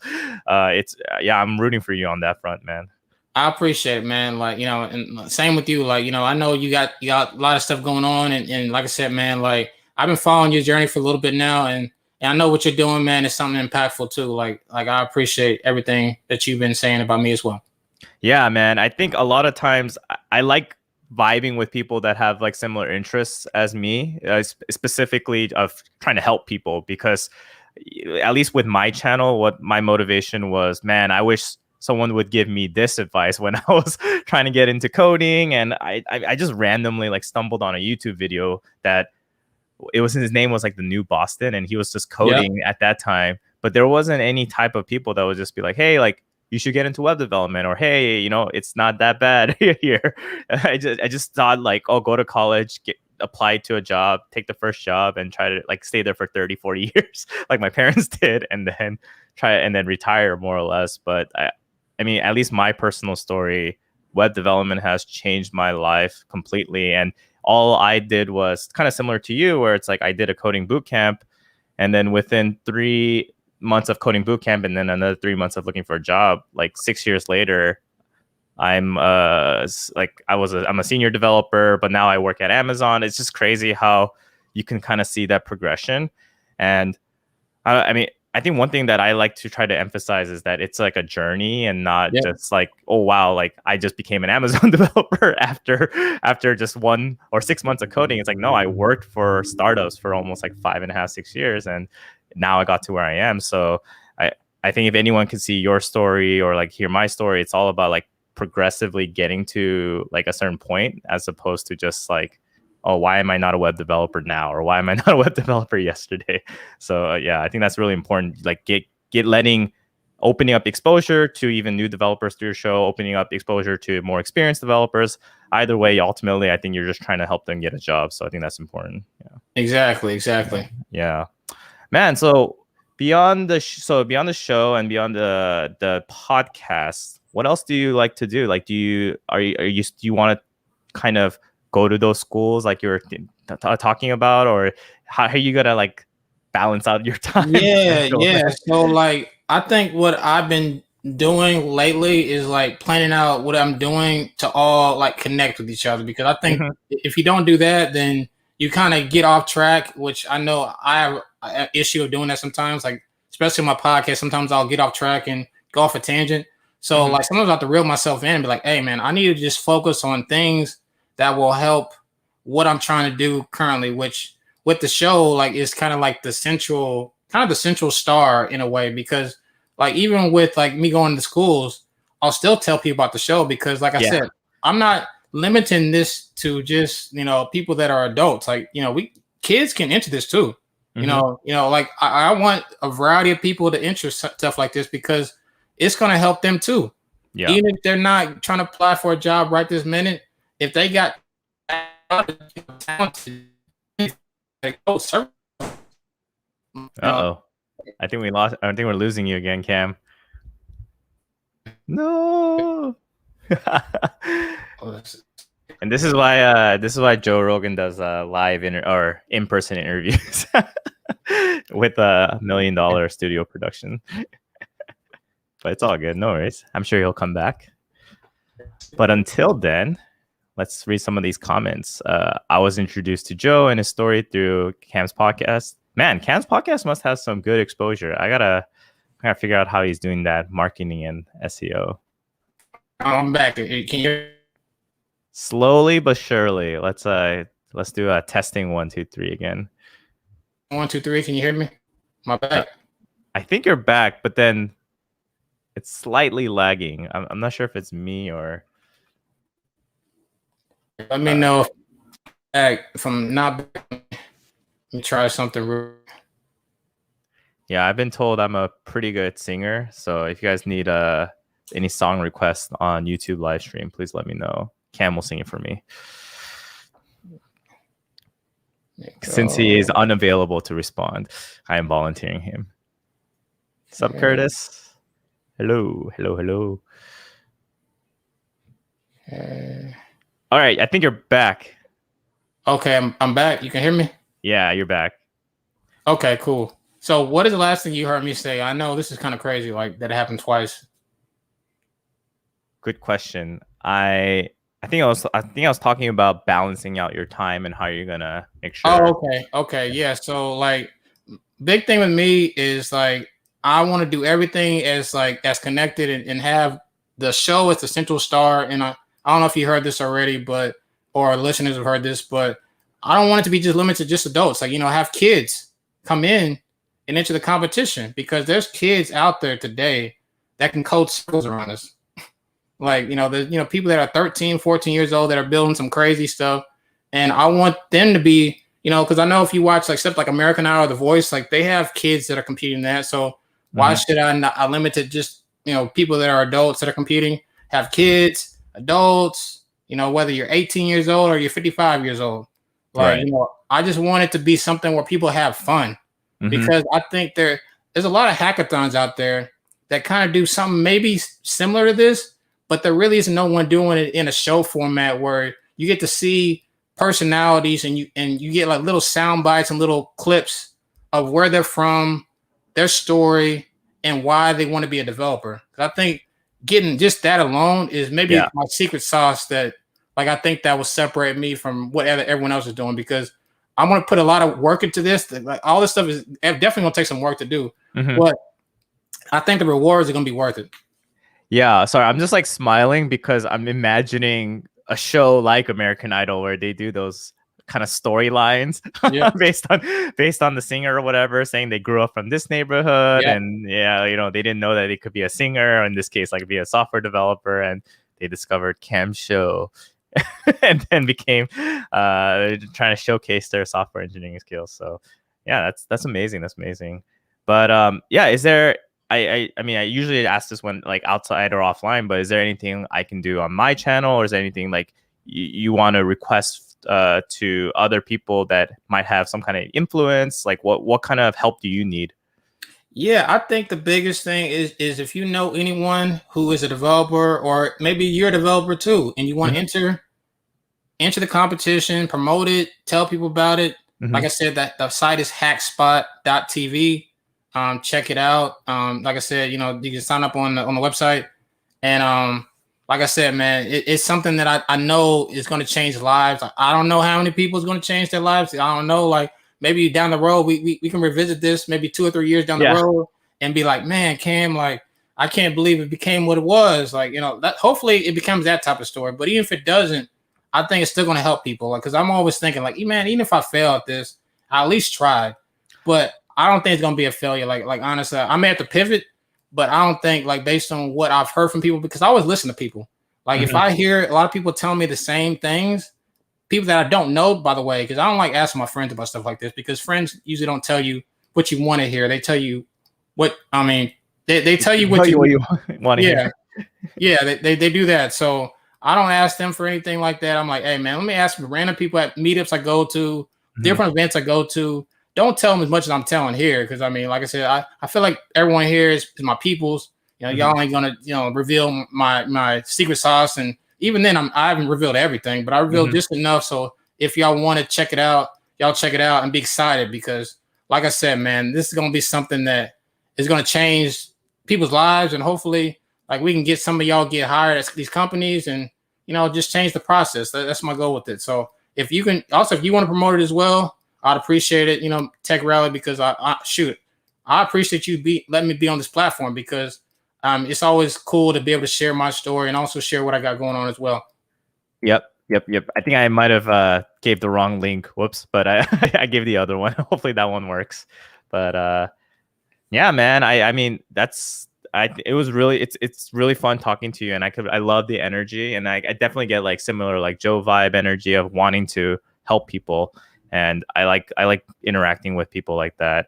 I'm rooting for you on that front, man. I appreciate it, man. Like, and same with you. Like, I know you got a lot of stuff going on, and like I said, man, like, I've been following your journey for a little bit now, and I know what you're doing, man, is something impactful too. Like I appreciate everything that you've been saying about me as well. Yeah, man. I think a lot of times I like vibing with people that have like similar interests as me, specifically of trying to help people, because at least with my channel, what my motivation was, man, I wish someone would give me this advice when I was trying to get into coding. And I just randomly like stumbled on a YouTube video that his name was like the New Boston, and he was just coding at that time. But there wasn't any type of people that would just be like, hey, like, you should get into web development, or hey, it's not that bad here. I just thought like, oh, go to college, apply to a job, take the first job, and try to like stay there for 30-40 years like my parents did, and then retire, more or less. But I mean, at least my personal story, web development has changed my life completely. And all I did was kind of similar to you, where it's like I did a coding boot camp, and then within 3 months of coding boot camp, and then another 3 months of looking for a job, like 6 years later, I'm a senior developer, but now I work at Amazon. It's just crazy how you can kind of see that progression. And I mean, I think one thing that I like to try to emphasize is that it's like a journey, and not just like, oh wow, like I just became an Amazon developer after just 1 or 6 months of coding. It's like, no, I worked for startups for almost like 5.5, 6 years, and now I got to where I am. So I think if anyone can see your story or like hear my story, it's all about like progressively getting to like a certain point, as opposed to just like, oh, why am I not a web developer now? Or why am I not a web developer yesterday? So I think that's really important. Like opening up exposure to even new developers through your show, opening up exposure to more experienced developers. Either way, ultimately, I think you're just trying to help them get a job. So I think that's important. Yeah. Exactly. Yeah, man. So beyond the show and beyond the podcast, what else do you like to do? Like, do you want to kind of go to those schools like you were talking about, or how are you gonna like balance out your time? Yeah. So like, I think what I've been doing lately is like planning out what I'm doing to all like connect with each other, because I think if you don't do that, then you kind of get off track, which I know I have an issue of doing that sometimes, like especially my podcast. Sometimes I'll get off track and go off a tangent. So like sometimes I have to reel myself in and be like, hey man, I need to just focus on things that will help what I'm trying to do currently, which with the show, like, is kind of like the central star in a way, because like even with like me going to schools, I'll still tell people about the show, because like I said, I'm not limiting this to just, people that are adults. Like, kids can enter this too. Like I want a variety of people to enter stuff like this, because it's going to help them too. Yeah. Even if they're not trying to apply for a job right this minute, if they got talented, I think we're losing you again, Cam. No. Oh, that's- And this is why Joe Rogan does live or in-person interviews with a $1 million studio production. But it's all good, no worries. I'm sure he'll come back. But until then, let's read some of these comments. I was introduced to Joe and his story through Cam's podcast. Man, Cam's podcast must have some good exposure. I gotta figure out how he's doing that marketing and SEO. I'm back. Can you? Slowly but surely. Let's do a testing 1, 2, 3 again. 1, 2, 3. Can you hear me? My back. I think you're back, but then it's slightly lagging. I'm not sure if it's me or. Let me know if I'm not back. Let me try something real. Yeah, I've been told I'm a pretty good singer. So if you guys need any song requests on YouTube live stream, please let me know. Cam will sing it for me. Since he is unavailable to respond, I am volunteering him. What's up, Curtis? Hello. All right, I think you're back. Okay, I'm back. You can hear me? Yeah, you're back. Okay, cool. So what is the last thing you heard me say? I know this is kind of crazy, like that happened twice. Good question. I think I was talking about balancing out your time and how you're gonna make sure. Oh, okay, yeah. So like, big thing with me is like I want to do everything as connected and have the show as the central star. And I don't know if you heard this already, or listeners have heard this, but I don't want it to be just limited to just adults. Like, have kids come in and enter the competition, because there's kids out there today that can code circles around us. Like, there's, people that are 13, 14 years old that are building some crazy stuff. And I want them to be, because I know if you watch like stuff like American Idol or The Voice, like they have kids that are competing in that. So why should I limit it just, people that are adults that are competing, have kids, adults, whether you're 18 years old or you're 55 years old. Like, right. I just want it to be something where people have fun, because I think there's a lot of hackathons out there that kind of do something maybe similar to this, but there really isn't no one doing it in a show format where you get to see personalities and you get like little sound bites and little clips of where they're from, their story, and why they want to be a developer. I think getting just that alone is maybe my secret sauce that, like, I think that will separate me from what everyone else is doing, because I want to put a lot of work into this. Like, all this stuff is definitely going to take some work to do, but I think the rewards are going to be worth it. Yeah, sorry, I'm just like smiling because I'm imagining a show like American Idol where they do those kind of storylines based on the singer or whatever, saying they grew up from this neighborhood and they didn't know that they could be a singer, or in this case, like be a software developer, and they discovered Cam's show and then became trying to showcase their software engineering skills. So yeah, that's amazing. That's amazing. But is there? I mean, I usually ask this when like outside or offline, but is there anything I can do on my channel, or is there anything like you want to request to other people that might have some kind of influence? Like what kind of help do you need? Yeah, I think the biggest thing is if you know anyone who is a developer, or maybe you're a developer too, and you want to enter the competition, promote it, tell people about it. Like I said, that the site is hackspot.tv. Check it out. Like I said, you can sign up on the website, and like I said, man, it's something that I know is going to change lives. I don't know how many people is going to change their lives. I don't know, like maybe down the road we can revisit this maybe 2 or 3 years down the road and be like, man, Cam, like I can't believe it became what it was. Like, that hopefully it becomes that type of story. But even if it doesn't, I think it's still going to help people. Like, because I'm always thinking like, man, even if I fail at this, I at least tried. But I don't think it's going to be a failure. Like honestly, I may have to pivot, but I don't think, like, based on what I've heard from people, because I always listen to people. Like if I hear a lot of people telling me the same things, people that I don't know, by the way, because I don't like asking my friends about stuff like this, because friends usually don't tell you what you want to hear. They tell you they tell you what you want to hear. Yeah, they do that. So I don't ask them for anything like that. I'm like, hey man, let me ask random people at meetups I go to, different events I go to. Don't tell them as much as I'm telling here, because I mean, like I said, I feel like everyone here is my peoples. y'all ain't gonna, reveal my secret sauce. And even then, I haven't revealed everything, but I revealed just enough. So if y'all want to check it out, y'all check it out and be excited, because like I said, man, this is gonna be something that is gonna change people's lives, and hopefully, like, we can get some of y'all get hired at these companies, and just change the process. That's my goal with it. So if you can also, if you want to promote it as well, I'd appreciate it. Tech Rally, because I appreciate you letting me be on this platform, because it's always cool to be able to share my story and also share what I got going on as well. Yep. I think I might have gave the wrong link. Whoops. But I gave the other one. Hopefully that one works. But yeah, man. I mean, it was really, it's really fun talking to you, and I love the energy, and I definitely get like similar like Joe vibe energy of wanting to help people, and I like interacting with people like that.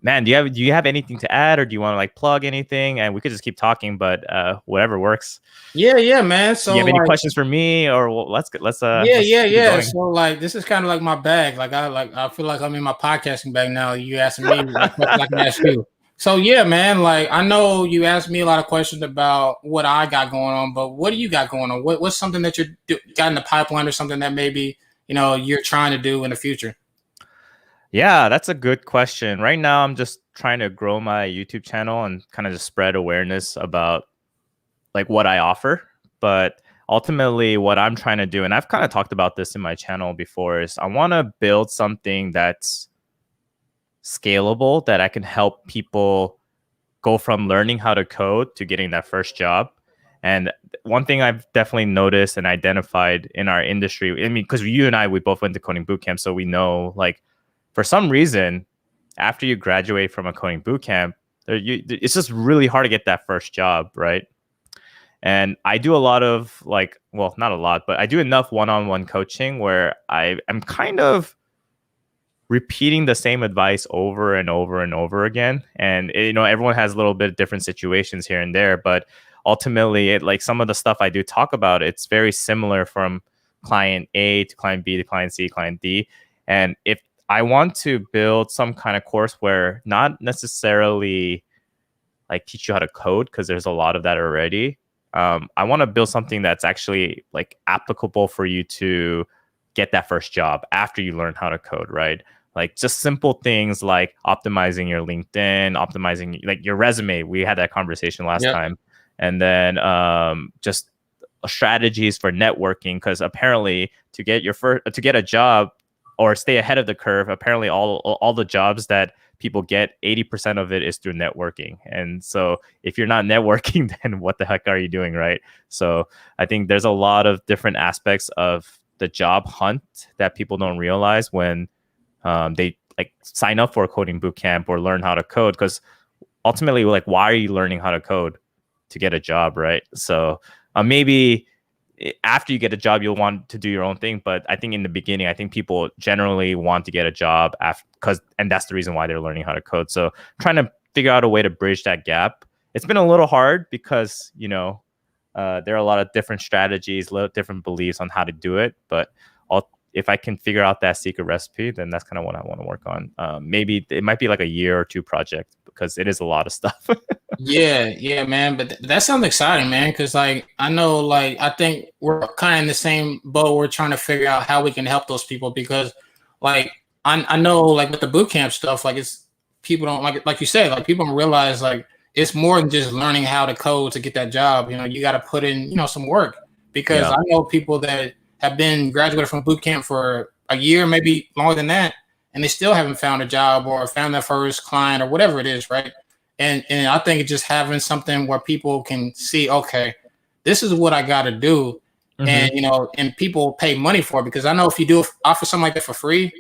Man, do you have anything to add, or do you want to like plug anything? And we could just keep talking, but whatever works. Yeah, man. So do you have any questions for me, or let's keep going. So like, this is kind of like my bag. I feel like I'm in my podcasting bag now. You asking me what I can ask you. So yeah, man, like, I know you asked me a lot of questions about what I got going on, but what do you got going on? What's something that got in the pipeline, or something that maybe, you're trying to do in the future? Yeah, that's a good question. Right now, I'm just trying to grow my YouTube channel and kind of just spread awareness about like what I offer. But ultimately, what I'm trying to do, and I've kind of talked about this in my channel before, is I want to build something that's scalable, that I can help people go from learning how to code to getting that first job. And one thing I've definitely noticed and identified in our industry, I mean, because you and I, we both went to coding bootcamp, so we know, like, for some reason, after you graduate from a coding bootcamp, it's just really hard to get that first job, right? And I do a lot of not a lot, but I do enough one-on-one coaching where I'm kind of repeating the same advice over and over and over again. And everyone has a little bit of different situations here and there, but ultimately, like, some of the stuff I do talk about, it's very similar from client A to client B to client C, client D. And if I want to build some kind of course where not necessarily like teach you how to code, because there's a lot of that already. I want to build something that's actually like applicable for you to get that first job after you learn how to code, right? Like, just simple things like optimizing your LinkedIn, optimizing like your resume. We had that conversation last time. And then just strategies for networking, because apparently to get a job or stay ahead of the curve, apparently all the jobs that people get, 80% of it is through networking. And so if you're not networking, then what the heck are you doing, right? So I think there's a lot of different aspects of the job hunt that people don't realize when they like sign up for a coding bootcamp or learn how to code, because ultimately, like, why are you learning how to code? To get a job, right? So maybe after you get a job, you'll want to do your own thing. But I think in the beginning, I think people generally want to get a job and that's the reason why they're learning how to code. So trying to figure out a way to bridge that gap. It's been a little hard because, there are a lot of different strategies, different beliefs on how to do it. But if I can figure out that secret recipe, then that's kind of what I want to work on. Maybe it might be like a year or two project, because it is a lot of stuff. Yeah, man. But that sounds exciting, man. Because like, I know, like, I think we're kind of in the same boat. We're trying to figure out how we can help those people, because like, I know, like, with the bootcamp stuff, like, it's people don't like you said, like, people don't realize, like, it's more than just learning how to code to get that job. You got to put in, some work, because I know people that have been graduated from bootcamp for a year, maybe longer than that, and they still haven't found a job or found their first client or whatever it is, right? And I think it's just having something where people can see, okay, this is what I got to do, and and people pay money for it. Because I know if you do offer something like that for free,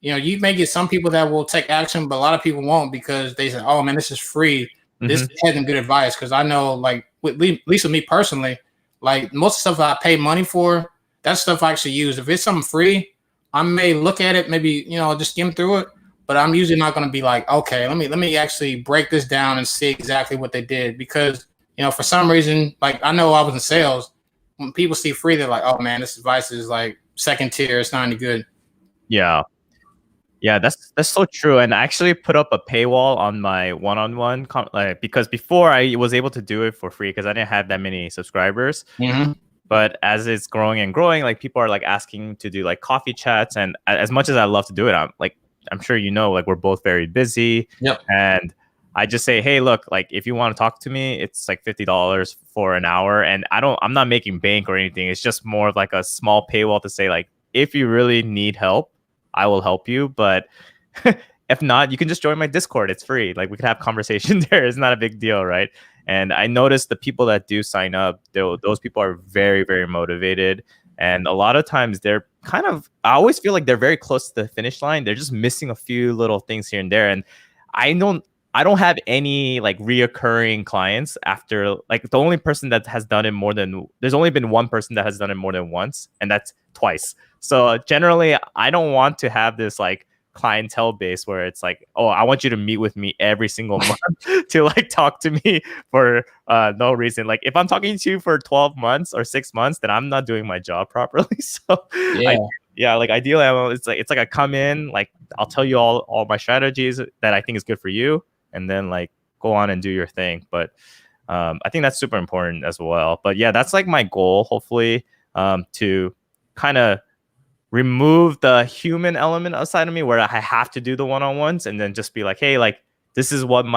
you may get some people that will take action, but a lot of people won't, because they say, oh man, this is free. This isn't good advice. Because I know, like, at least with me personally, like, most of the stuff I pay money for, that stuff I actually use. If it's something free, I may look at it, maybe, just skim through it. But I'm usually not going to be like, okay, let me actually break this down and see exactly what they did. Because, for some reason, like, I know I was in sales. When people see free, they're like, oh man, this advice is like second tier. It's not any good. Yeah. Yeah, that's so true. And I actually put up a paywall on my one-on-one like, because before I was able to do it for free because I didn't have that many subscribers. Mm-hmm. But as it's growing and growing, like people are like asking to do like coffee chats, and as much as I love to do it, I'm sure like we're both very busy, Yep. and I just say, hey, look, like if you want to talk to me, it's like $50 for an hour, and I'm not making bank or anything. It's just more of like a small paywall to say like if you really need help, I will help you, but if not, you can just join my Discord. It's free. Like we could have conversation there. It's not a big deal, right? And I noticed the people that do sign up, those people are very, very motivated. And a lot of times they're I always feel like they're very close to the finish line. They're just missing a few little things here and there. And I don't, I don't have any like reoccurring clients after like the only person that has done it there's only been one person that has done it more than once, and that's twice. So generally, I don't want to have this like clientele base where it's like, oh, I want you to meet with me every single month to like talk to me for no reason. Like if I'm talking to you for 12 months or 6 months, then I'm not doing my job properly. So Yeah. like ideally it's like I come in, like I'll tell you all my strategies that I think is good for you, and then like go on and do your thing. But I think that's super important as well. But yeah, that's like my goal, hopefully, to kind of remove the human element outside of me where I have to do the one-on-ones, and then just be like, hey, like this is what's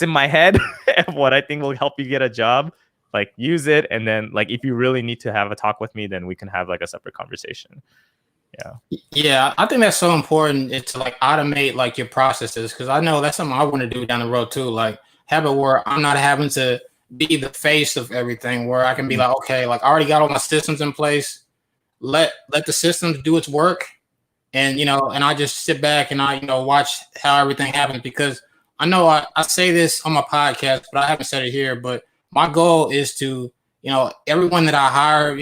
in my head and what I think will help you get a job. Like use it, and then like if you really need to have a talk with me, then we can have like a separate conversation. Yeah, I think that's so important. It's to like automate like your processes, because I know that's something I want to do down the road too. Like have it where I'm not having to be the face of everything, where I can be like, okay, like I already got all my systems in place. Let the systems do its work, and and I just sit back and I watch how everything happens. Because I know I say this on my podcast, but I haven't said it here. But my goal is to everyone that I hire,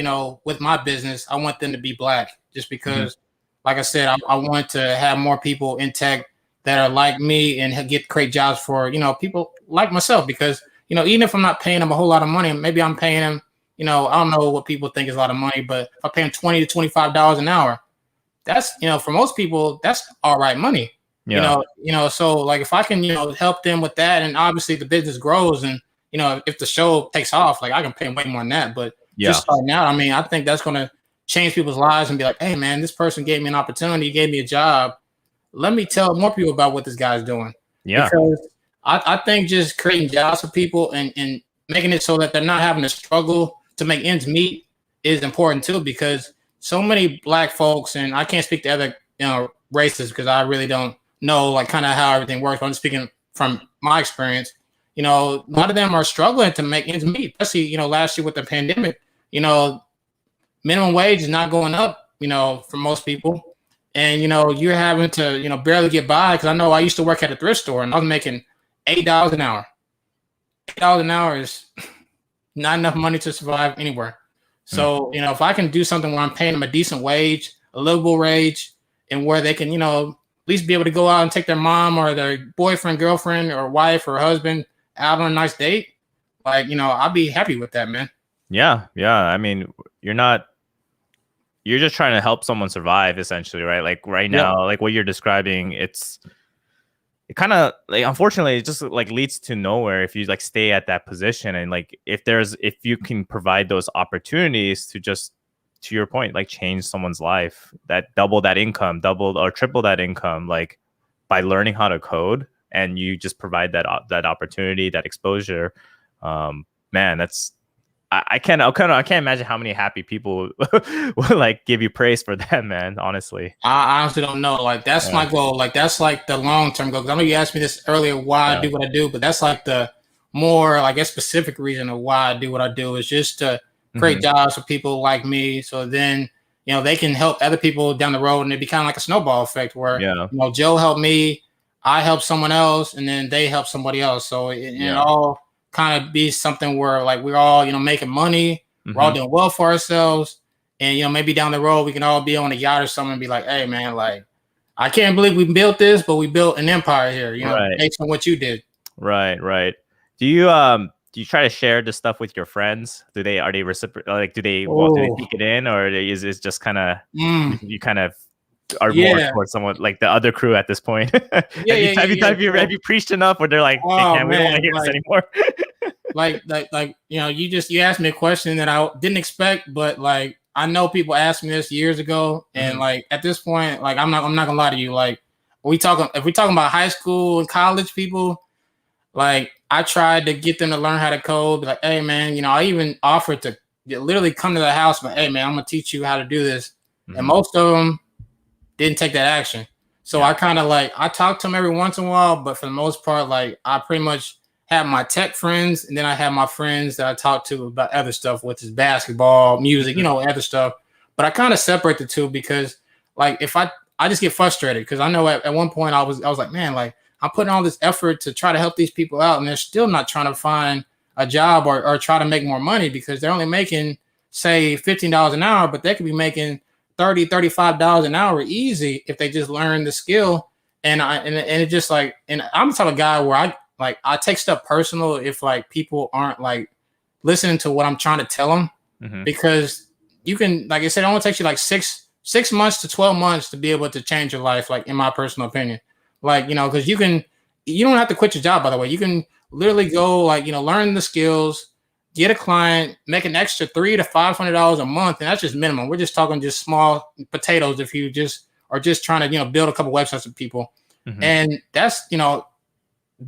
with my business, I want them to be Black. Just because, like I said, I want to have more people in tech that are like me and get great jobs for, people like myself. Because, even if I'm not paying them a whole lot of money, maybe I'm paying them, I don't know what people think is a lot of money, but if I pay them $20 to $25 an hour, that's, for most people, that's all right money. Yeah. So like if I can, help them with that, and obviously the business grows, and, if the show takes off, like I can pay them way more than that. But just starting out, I mean, I think that's going to change people's lives and be like, hey man, this person gave me an opportunity, gave me a job. Let me tell more people about what this guy's doing. Yeah. Because I think just creating jobs for people and making it so that they're not having to struggle to make ends meet is important too, because so many Black folks, and I can't speak to other races because I really don't know like kind of how everything works, but I'm speaking from my experience. A lot of them are struggling to make ends meet, especially last year with the pandemic. Minimum wage is not going up, for most people. And, you're having to, barely get by. Because I know I used to work at a thrift store and I was making $8 an hour. $8 an hour is not enough money to survive anywhere. So, if I can do something where I'm paying them a decent wage, a livable wage, and where they can, at least be able to go out and take their mom or their boyfriend, girlfriend, or wife or husband out on a nice date, like, I'll be happy with that, man. Yeah. I mean, you're just trying to help someone survive, essentially, right? Like right now, like what you're describing, it kind of like, unfortunately, it just like leads to nowhere if you like stay at that position. And like if you can provide those opportunities to your point, like change someone's life, that double that income, double or triple that income, like by learning how to code, and you just provide that opportunity, that exposure, man, that's I can't imagine how many happy people will like give you praise for that, man. Honestly, I honestly don't know. Like that's my goal. Like that's like the long term goal. Because I know you asked me this earlier, why I do what I do, but that's like the more like a specific reason of why I do what I do is just to create jobs for people like me. So then they can help other people down the road, and it be kind of like a snowball effect where Joe helped me, I help someone else, and then they help somebody else. So it all kind of be something where like we're all making money, we're all doing well for ourselves, and maybe down the road we can all be on a yacht or something and be like, hey man, like I can't believe we built this, but we built an empire here, based on what you did. Right. Do you try to share this stuff with your friends? Are they reciprocal? Like do they take it in, or is it just kind of you kind of are more Yeah, towards someone like the other crew at this point. yeah, yeah, yeah, yeah. Have you preached enough where they're like, hey, Oh Cam, we don't want to man, hear this anymore? you asked me a question that I didn't expect, but like I know people asked me this years ago, and Mhm. like at this point, like I'm not gonna lie to you, like if we talking about high school and college people, like I tried to get them to learn how to code, like, hey man, I even offered to literally come to the house, but hey man, I'm gonna teach you how to do this, and Mhm. most of them didn't take that action. So Yeah. I kind of like I talk to them every once in a while, but for the most part, like I pretty much have my tech friends, and then I have my friends that I talk to about other stuff, which is basketball, music, Mhm. other stuff. But I kind of separate the two because, like, if I just get frustrated because I know at one point I was like, man, like I'm putting all this effort to try to help these people out, and they're still not trying to find a job or try to make more money because they're only making say $15 an hour, but they could be making $35 an hour easy if they just learn the skill. And it just like, and I'm the type of guy where I take stuff personal if like people aren't like listening to what I'm trying to tell them, Mhm. because you can, like I said, it only takes you like six months to 12 months to be able to change your life, like in my personal opinion. Like, because you don't have to quit your job, by the way. You can literally go like, learn the skills, get a client, make an extra $300 to $500 a month, and that's just minimum. We're just talking just small potatoes if you just are just trying to build a couple websites with people, Mhm. and that's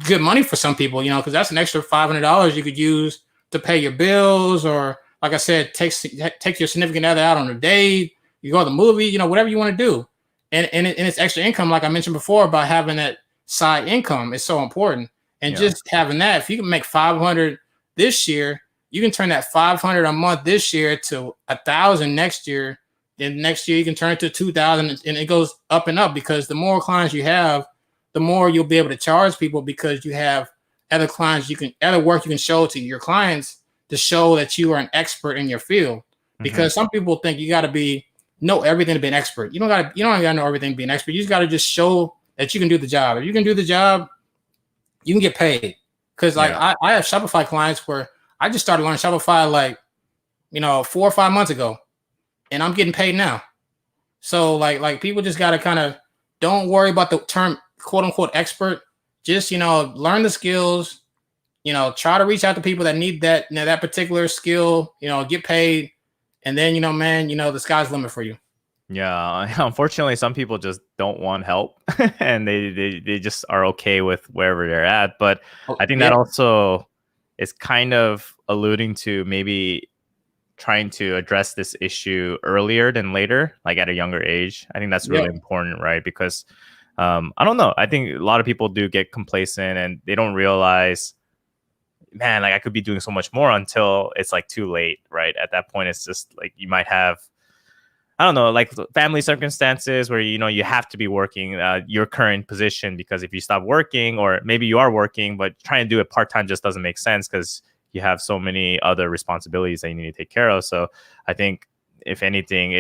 good money for some people, because that's an extra $500 you could use to pay your bills, or like I said, take your significant other out on a date, you go to the movie, whatever you want to do, and it's extra income, like I mentioned before, about having that side income is so important, and Yeah. just having that, if you can make 500 this year, you can turn that 500 a month this year to 1,000 next year. Then next year you can turn it to 2,000, and it goes up and up because the more clients you have, the more you'll be able to charge people because you have other work you can show to your clients to show that you are an expert in your field. Mhm. Because some people think you got to know everything to be an expert. You don't got to know everything to be an expert. You just got to just show that you can do the job. If you can do the job, you can get paid. Because like Yeah. I have Shopify clients where I just started learning Shopify like 4 or 5 months ago, and I'm getting paid now. So like people just got to kind of don't worry about the term quote unquote expert. Just learn the skills. Try to reach out to people that need that particular skill. Get paid, and then man, the sky's the limit for you. Yeah, unfortunately, some people just don't want help, and they just are okay with wherever they're at. But Oh, I think that yeah, also is kind of alluding to maybe trying to address this issue earlier than later, like at a younger age. I think that's yeah, really important, right? Because I don't know. I think a lot of people do get complacent and they don't realize, man, like I could be doing so much more until it's like too late, right? At that point, it's just like you might have, I don't know, like family circumstances where you have to be working your current position, because if you stop working, or maybe you are working but trying to do it part time just doesn't make sense because you have so many other responsibilities that you need to take care of. So I think if anything,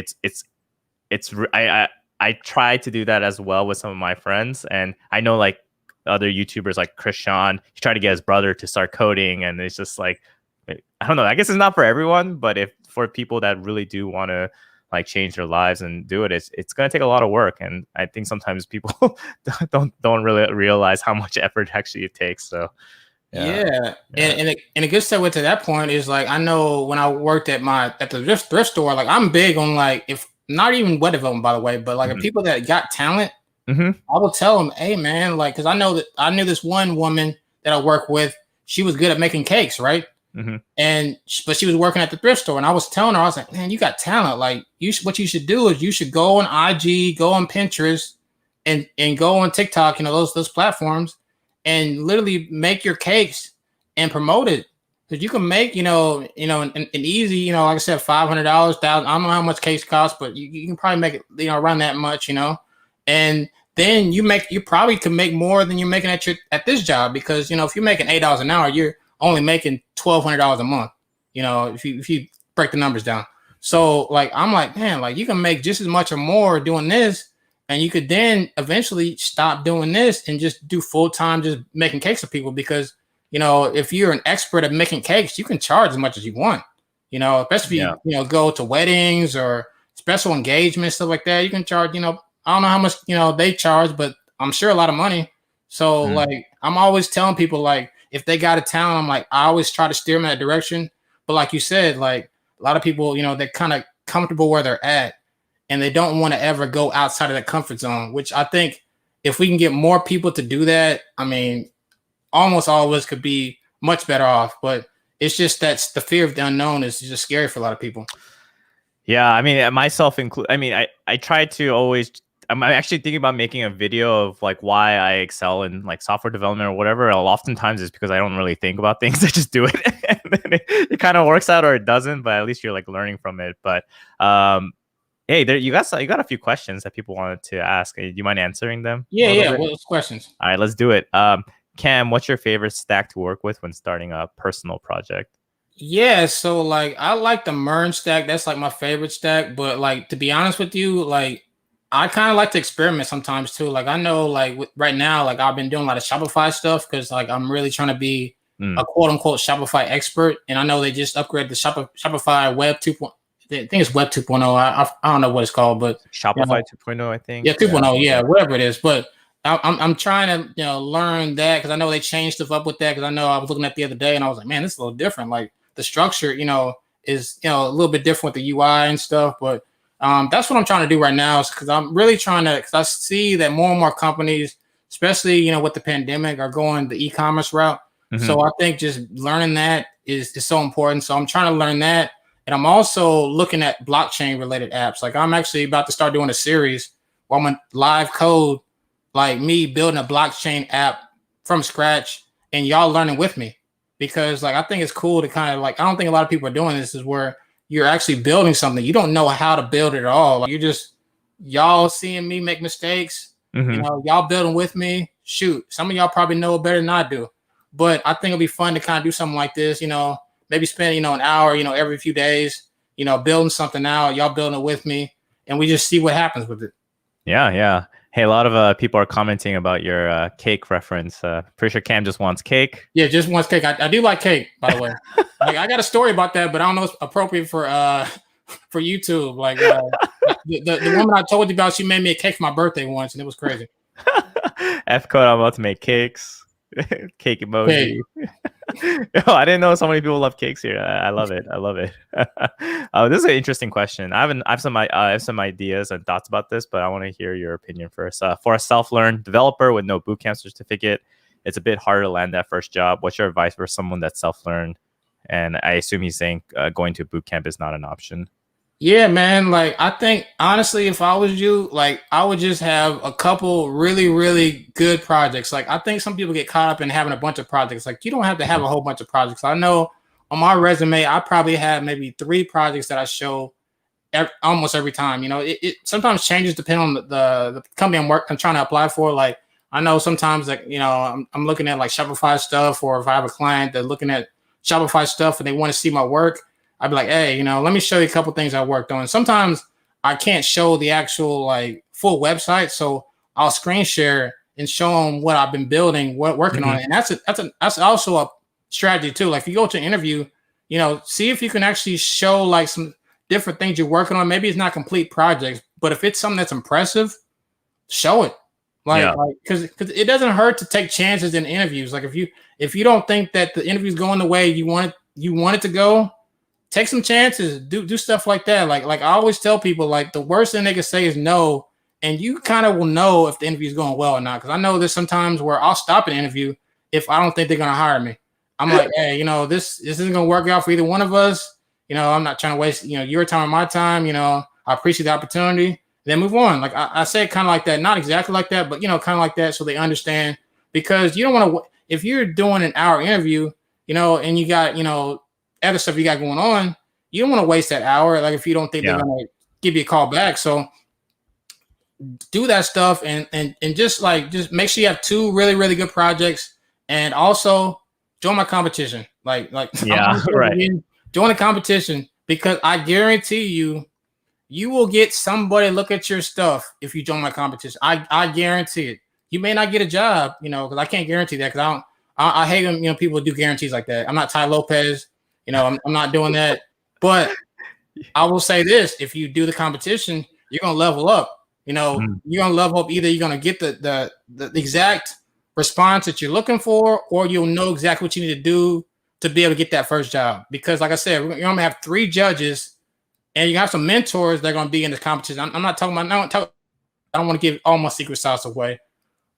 I try to do that as well with some of my friends, and I know like other YouTubers like Krishan, he tried to get his brother to start coding, and it's just like, I don't know. I guess it's not for everyone, but if for people that really do want to like change their lives and do it, it's going to take a lot of work, and I think sometimes people don't really realize how much effort actually it takes. So yeah, yeah. yeah. And a good segue to that point is like I know when I worked at the thrift store, like I'm big on like if not even web development by the way, but like if Hmm. people that got talent, Hmm. I will tell them, hey man, like because I knew this one woman that I work with, she was good at making cakes, right? Hmm. But she was working at the thrift store, and I was telling her, I was like, man, you got talent. Like what you should do is you should go on IG, go on Pinterest, and go on TikTok, those platforms, and literally make your cakes and promote it. Because you can make, an easy, like I said, $500, thousand. I don't know how much cakes cost, but you can probably make it, around that much, and then you probably can make more than you're making at this job because if you're making $8 an hour, you're only making $1,200 a month. If you break the numbers down. So like I'm like, man, like you can make just as much or more doing this, and you could then eventually stop doing this and just do full time just making cakes for people because if you're an expert at making cakes, you can charge as much as you want. Especially if Yeah. you go to weddings or special engagements, stuff like that. You can charge I don't know how much, they charge, but I'm sure a lot of money. So Mm. like, I'm always telling people, like, if they got a talent, I'm like, I always try to steer them in that direction. But like you said, like a lot of people, they're kind of comfortable where they're at and they don't want to ever go outside of that comfort zone, which I think if we can get more people to do that, I mean, almost all of us could be much better off. But it's just that's the fear of the unknown is just scary for a lot of people. Yeah, I mean, myself include. I mean, I try to always. I'm actually thinking about making a video of like why I excel in like software development or whatever. Oftentimes it's because I don't really think about things. I just do it, and then it kind of works out or it doesn't. But at least you're like learning from it. But hey, there you got a few questions that people wanted to ask. Do you mind answering them? Yeah. What's questions? All right, let's do it. Cam, what's your favorite stack to work with when starting a personal project? Yeah, so like I like the Mern stack. That's like my favorite stack. But like to be honest with you, like I kind of like to experiment sometimes too. Like I know like right now, like I've been doing a lot of Shopify stuff because like I'm really trying to be a quote unquote Shopify expert. And I know they just upgraded the Shopify Web 2.0. I think it's Web 2.0. I don't know what it's called, but Shopify 2.0, I think. yeah, 2.0, yeah, whatever it is. But I'm trying to learn that because I know they changed stuff up with that. Because I know I was looking at the other day and I was like, man, this is a little different. Like the structure, is a little bit different with the UI and stuff. But that's what I'm trying to do right now. Is because I'm really trying to. Because I see that more and more companies, especially with the pandemic, are going the e-commerce route. Mm-hmm. So I think just learning that is so important. So I'm trying to learn that. And I'm also looking at blockchain related apps. Like I'm actually about to start doing a series where I'm gonna live code, like me building a blockchain app from scratch and y'all learning with me. Because like I think it's cool to kind of like, I don't think a lot of people are doing this, is where you're actually building something. You don't know how to build it at all. Like you're just y'all seeing me make mistakes, y'all building with me. Shoot, some of y'all probably know it better than I do. But I think it'll be fun to kind of do something like this, maybe spend, an hour, every few days, building something out, y'all building it with me, and we just see what happens with it. Yeah. Hey, a lot of people are commenting about your cake reference. Pretty sure Cam just wants cake. Yeah, just wants cake. I do like cake, by the way. Like I got a story about that, but I don't know if it's appropriate for YouTube. Like the woman I told you about, she made me a cake for my birthday once, and it was crazy. F code, I'm about to make cakes. Cake emoji. Yo, I didn't know so many people love cakes here. I love it. This is an interesting question. I have some ideas and thoughts about this, but I want to hear your opinion first. For a self-learned developer with no bootcamp certificate, it's a bit harder to land that first job. What's your advice for someone that's self-learned? And I assume he's saying going to bootcamp is not an option. Yeah, man. Like, I think honestly, if I was you, like, I would just have a couple really, really good projects. Like, I think some people get caught up in having a bunch of projects. Like, you don't have to have a whole bunch of projects. I know on my resume, I probably have maybe 3 projects that I show almost every time. It sometimes changes depending on the company I'm trying to apply for. Like, I know sometimes, like, I'm looking at like Shopify stuff, or if I have a client that's looking at Shopify stuff and they want to see my work, I'd be like, hey, let me show you a couple things I worked on. Sometimes I can't show the actual like full website, so I'll screen share and show them what I've been building, working on it. And that's also a strategy too. Like if you go to an interview, see if you can actually show like some different things you're working on. Maybe it's not complete projects, but if it's something that's impressive, show it. Because it doesn't hurt to take chances in interviews. Like if you don't think that the interview's going the way you want it to go, take some chances, do stuff like that. Like I always tell people, like the worst thing they can say is no, and you kind of will know if the interview is going well or not. Because I know there's sometimes where I'll stop an interview if I don't think they're gonna hire me. I'm like, hey, this isn't gonna work out for either one of us. I'm not trying to waste your time or my time. I appreciate the opportunity. Then move on. Like I say, kind of like that, not exactly like that, but kind of like that, so they understand. Because you don't want to, if you're doing an hour interview, and you got other stuff you got going on, you don't want to waste that hour. Like if you don't think they're gonna give you a call back, so do that stuff and just make sure you have 2 really, really good projects, and also join my competition. Like yeah, right. Join the competition, because I guarantee you will get somebody look at your stuff if you join my competition. I guarantee it. You may not get a job, because I can't guarantee that, because I hate when people do guarantees like that. I'm not Ty Lopez. I'm not doing that. But I will say this: if you do the competition, you're gonna level up. You know, Mm. you're gonna level up. Either you're gonna get the exact response that you're looking for, or you'll know exactly what you need to do to be able to get that first job. Because, like I said, you're gonna have 3 judges, and you have some mentors that are gonna be in the competition. I'm not talking about. I don't want to give all my secret sauce away,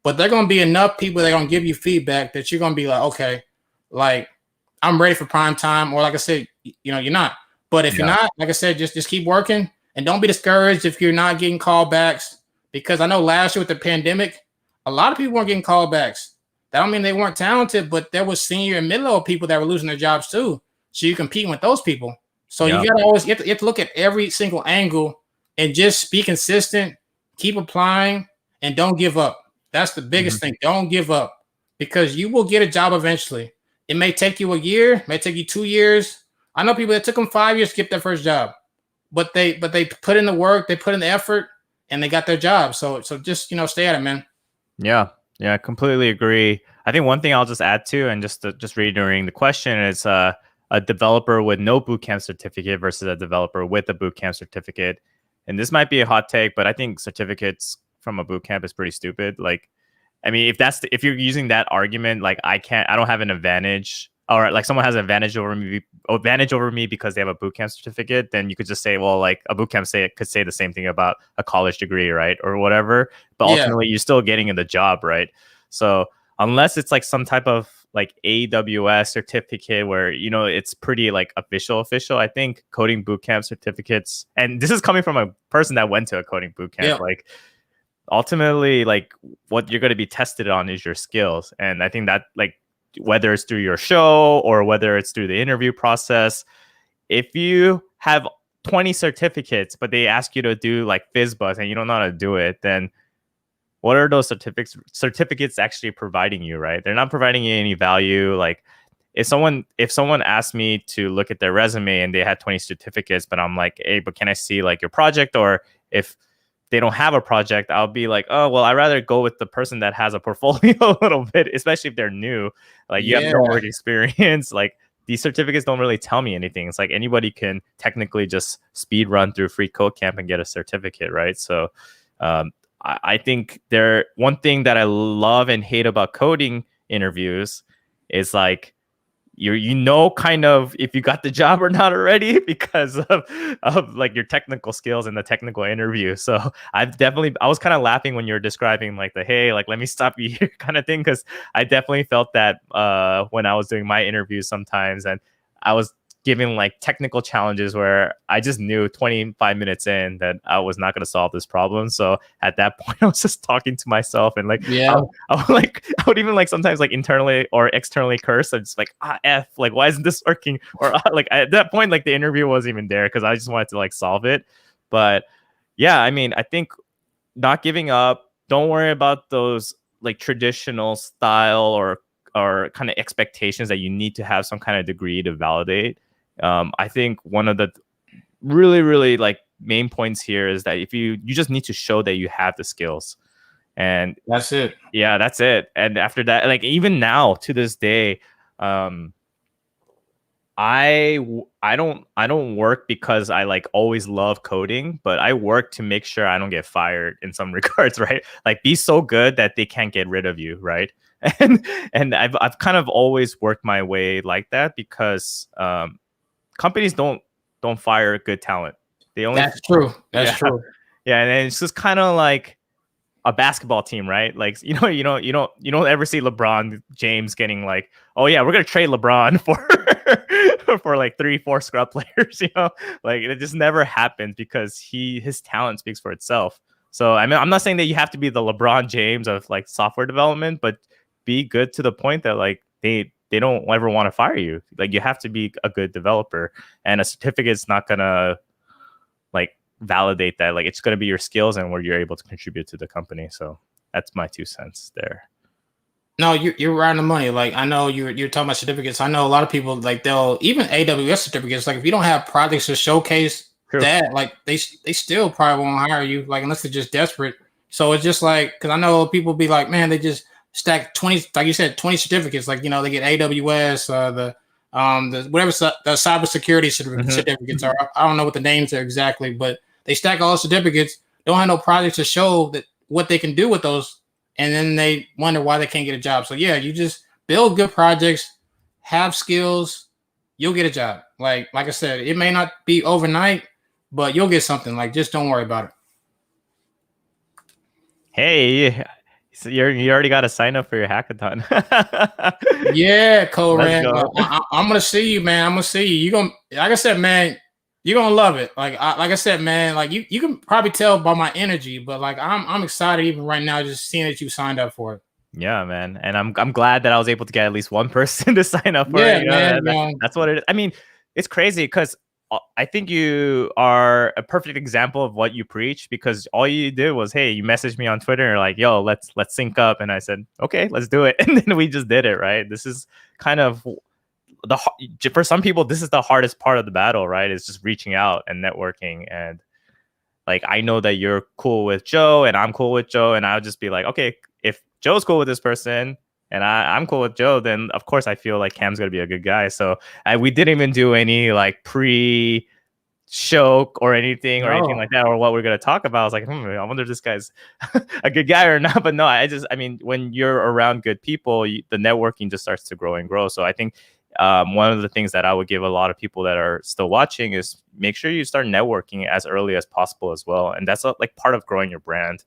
but they're gonna be enough people that are gonna give you feedback that you're gonna be like, okay, like I'm ready for prime time, or like I said, you're not. But if you're Yeah. not, like I said, just keep working and don't be discouraged if you're not getting callbacks. Because I know last year with the pandemic, a lot of people weren't getting callbacks. That don't mean they weren't talented, but there was senior and mid-level people that were losing their jobs too. So you're competing with those people. So Yeah. you gotta always you have to look at every single angle and just be consistent, keep applying, and don't give up. That's the biggest thing. Don't give up, because you will get a job eventually. It may take you a year, may take you 2 years. I know people that took them 5 years to get their first job, but they put in the work, they put in the effort, and they got their job. So just stay at it, man. Yeah. Yeah. I completely agree. I think one thing I'll just add to, and just reiterating the question, is a developer with no bootcamp certificate versus a developer with a bootcamp certificate. And this might be a hot take, but I think certificates from a bootcamp is pretty stupid. Like, I mean, if you're using that argument, like I don't have an advantage, or like someone has an advantage over me because they have a bootcamp certificate, then you could just say, well, like a bootcamp could say the same thing about a college degree, right, or whatever. But Yeah. ultimately, you're still getting in the job, right? So unless it's like some type of like AWS certificate where it's pretty like official, I think coding bootcamp certificates, and this is coming from a person that went to a coding bootcamp, Yeah. like ultimately, like what you're going to be tested on is your skills. And I think that, like, whether it's through your show or whether it's through the interview process, if you have 20 certificates but they ask you to do like FizzBuzz and you don't know how to do it, then what are those certificates actually providing you, right? They're not providing you any value. Like, if someone asked me to look at their resume and they had 20 certificates, but I'm like, hey, but can I see like your project? Or if they don't have a project, I'll be like, oh, well, I'd rather go with the person that has a portfolio a little bit, especially if they're new. Like, you have no work experience. Like, these certificates don't really tell me anything. It's like anybody can technically just speed run through free code camp and get a certificate, right? So I think one thing that I love and hate about coding interviews is like, kind of if you got the job or not already because of like your technical skills in the technical interview. So I was kind of laughing when you were describing like the, hey, like, let me stop you here kind of thing, because I definitely felt that when I was doing my interviews sometimes, and I was given like technical challenges where I just knew 25 minutes in that I was not going to solve this problem. So at that point, I was just talking to myself, and like, I would even like sometimes like internally or externally curse. I'm just like, F, like, why isn't this working? Or like at that point, like the interview wasn't even there because I just wanted to like solve it. But yeah, I mean, I think not giving up, don't worry about those like traditional style or kind of expectations that you need to have some kind of degree to validate. I think one of the really, really like main points here is that if you just need to show that you have the skills, and that's it. Yeah, that's it. And after that, like even now to this day, I don't work because I like always love coding, but I work to make sure I don't get fired in some regards, right? Like, be so good that they can't get rid of you, right? And I've kind of always worked my way like that, because companies don't fire good talent. They only That's true. That's true. Yeah, and it's just kind of like a basketball team, right? Like, you don't ever see LeBron James getting like, oh yeah, we're gonna trade LeBron for for like 3-4 scrub players, like it just never happens because his talent speaks for itself. So I mean, I'm not saying that you have to be the LeBron James of like software development, but be good to the point that like they don't ever want to fire you. Like, you have to be a good developer, and a certificate's not gonna like validate that. Like, it's gonna be your skills and where you're able to contribute to the company. So that's my 2 cents there. No, you're right on the money. Like, I know you're talking about certificates. I know a lot of people, like, they'll even AWS certificates. Like, if you don't have projects to showcase that, like they still probably won't hire you, like, unless they're just desperate. So it's just like, because I know people be like, man, they just stack 20, like you said, 20 certificates. Like, they get AWS, the whatever the cybersecurity certificates are. I don't know what the names are exactly, but they stack all the certificates. They don't have no projects to show that what they can do with those, and then they wonder why they can't get a job. So yeah, you just build good projects, have skills, you'll get a job. Like I said, it may not be overnight, but you'll get something. Like, just don't worry about it. Hey, so you already got to sign up for your hackathon. Yeah, Let's Koran. go. I'm gonna see you, man. I'm gonna see you. You gonna, like I said, man. You're gonna love it. Like I said, man. Like you can probably tell by my energy, but like I'm excited even right now just seeing that you signed up for it. Yeah, man, and I'm glad that I was able to get at least one person to sign up for Yeah, it. You know, man. You know, that's what it is. I mean, it's crazy because I think you are a perfect example of what you preach, because all you did was, hey, you messaged me on Twitter and you're like, yo, let's sync up, and I said, okay, let's do it, and then we just did it, right? This is kind of for some people, this is the hardest part of the battle, right? It's just reaching out and networking. And like, I know that you're cool with Joe and I'm cool with Joe, and I'll just be like, okay, if Joe's cool with this person and I'm cool with Joe, then of course I feel like Cam's gonna be a good guy. So we didn't even do any like pre show or anything no. like that, or what we're gonna talk about. I was like, I wonder if this guy's a good guy or not. But no, I mean, when you're around good people, the networking just starts to grow and grow. So I think one of the things that I would give a lot of people that are still watching is make sure you start networking as early as possible as well, and that's like part of growing your brand.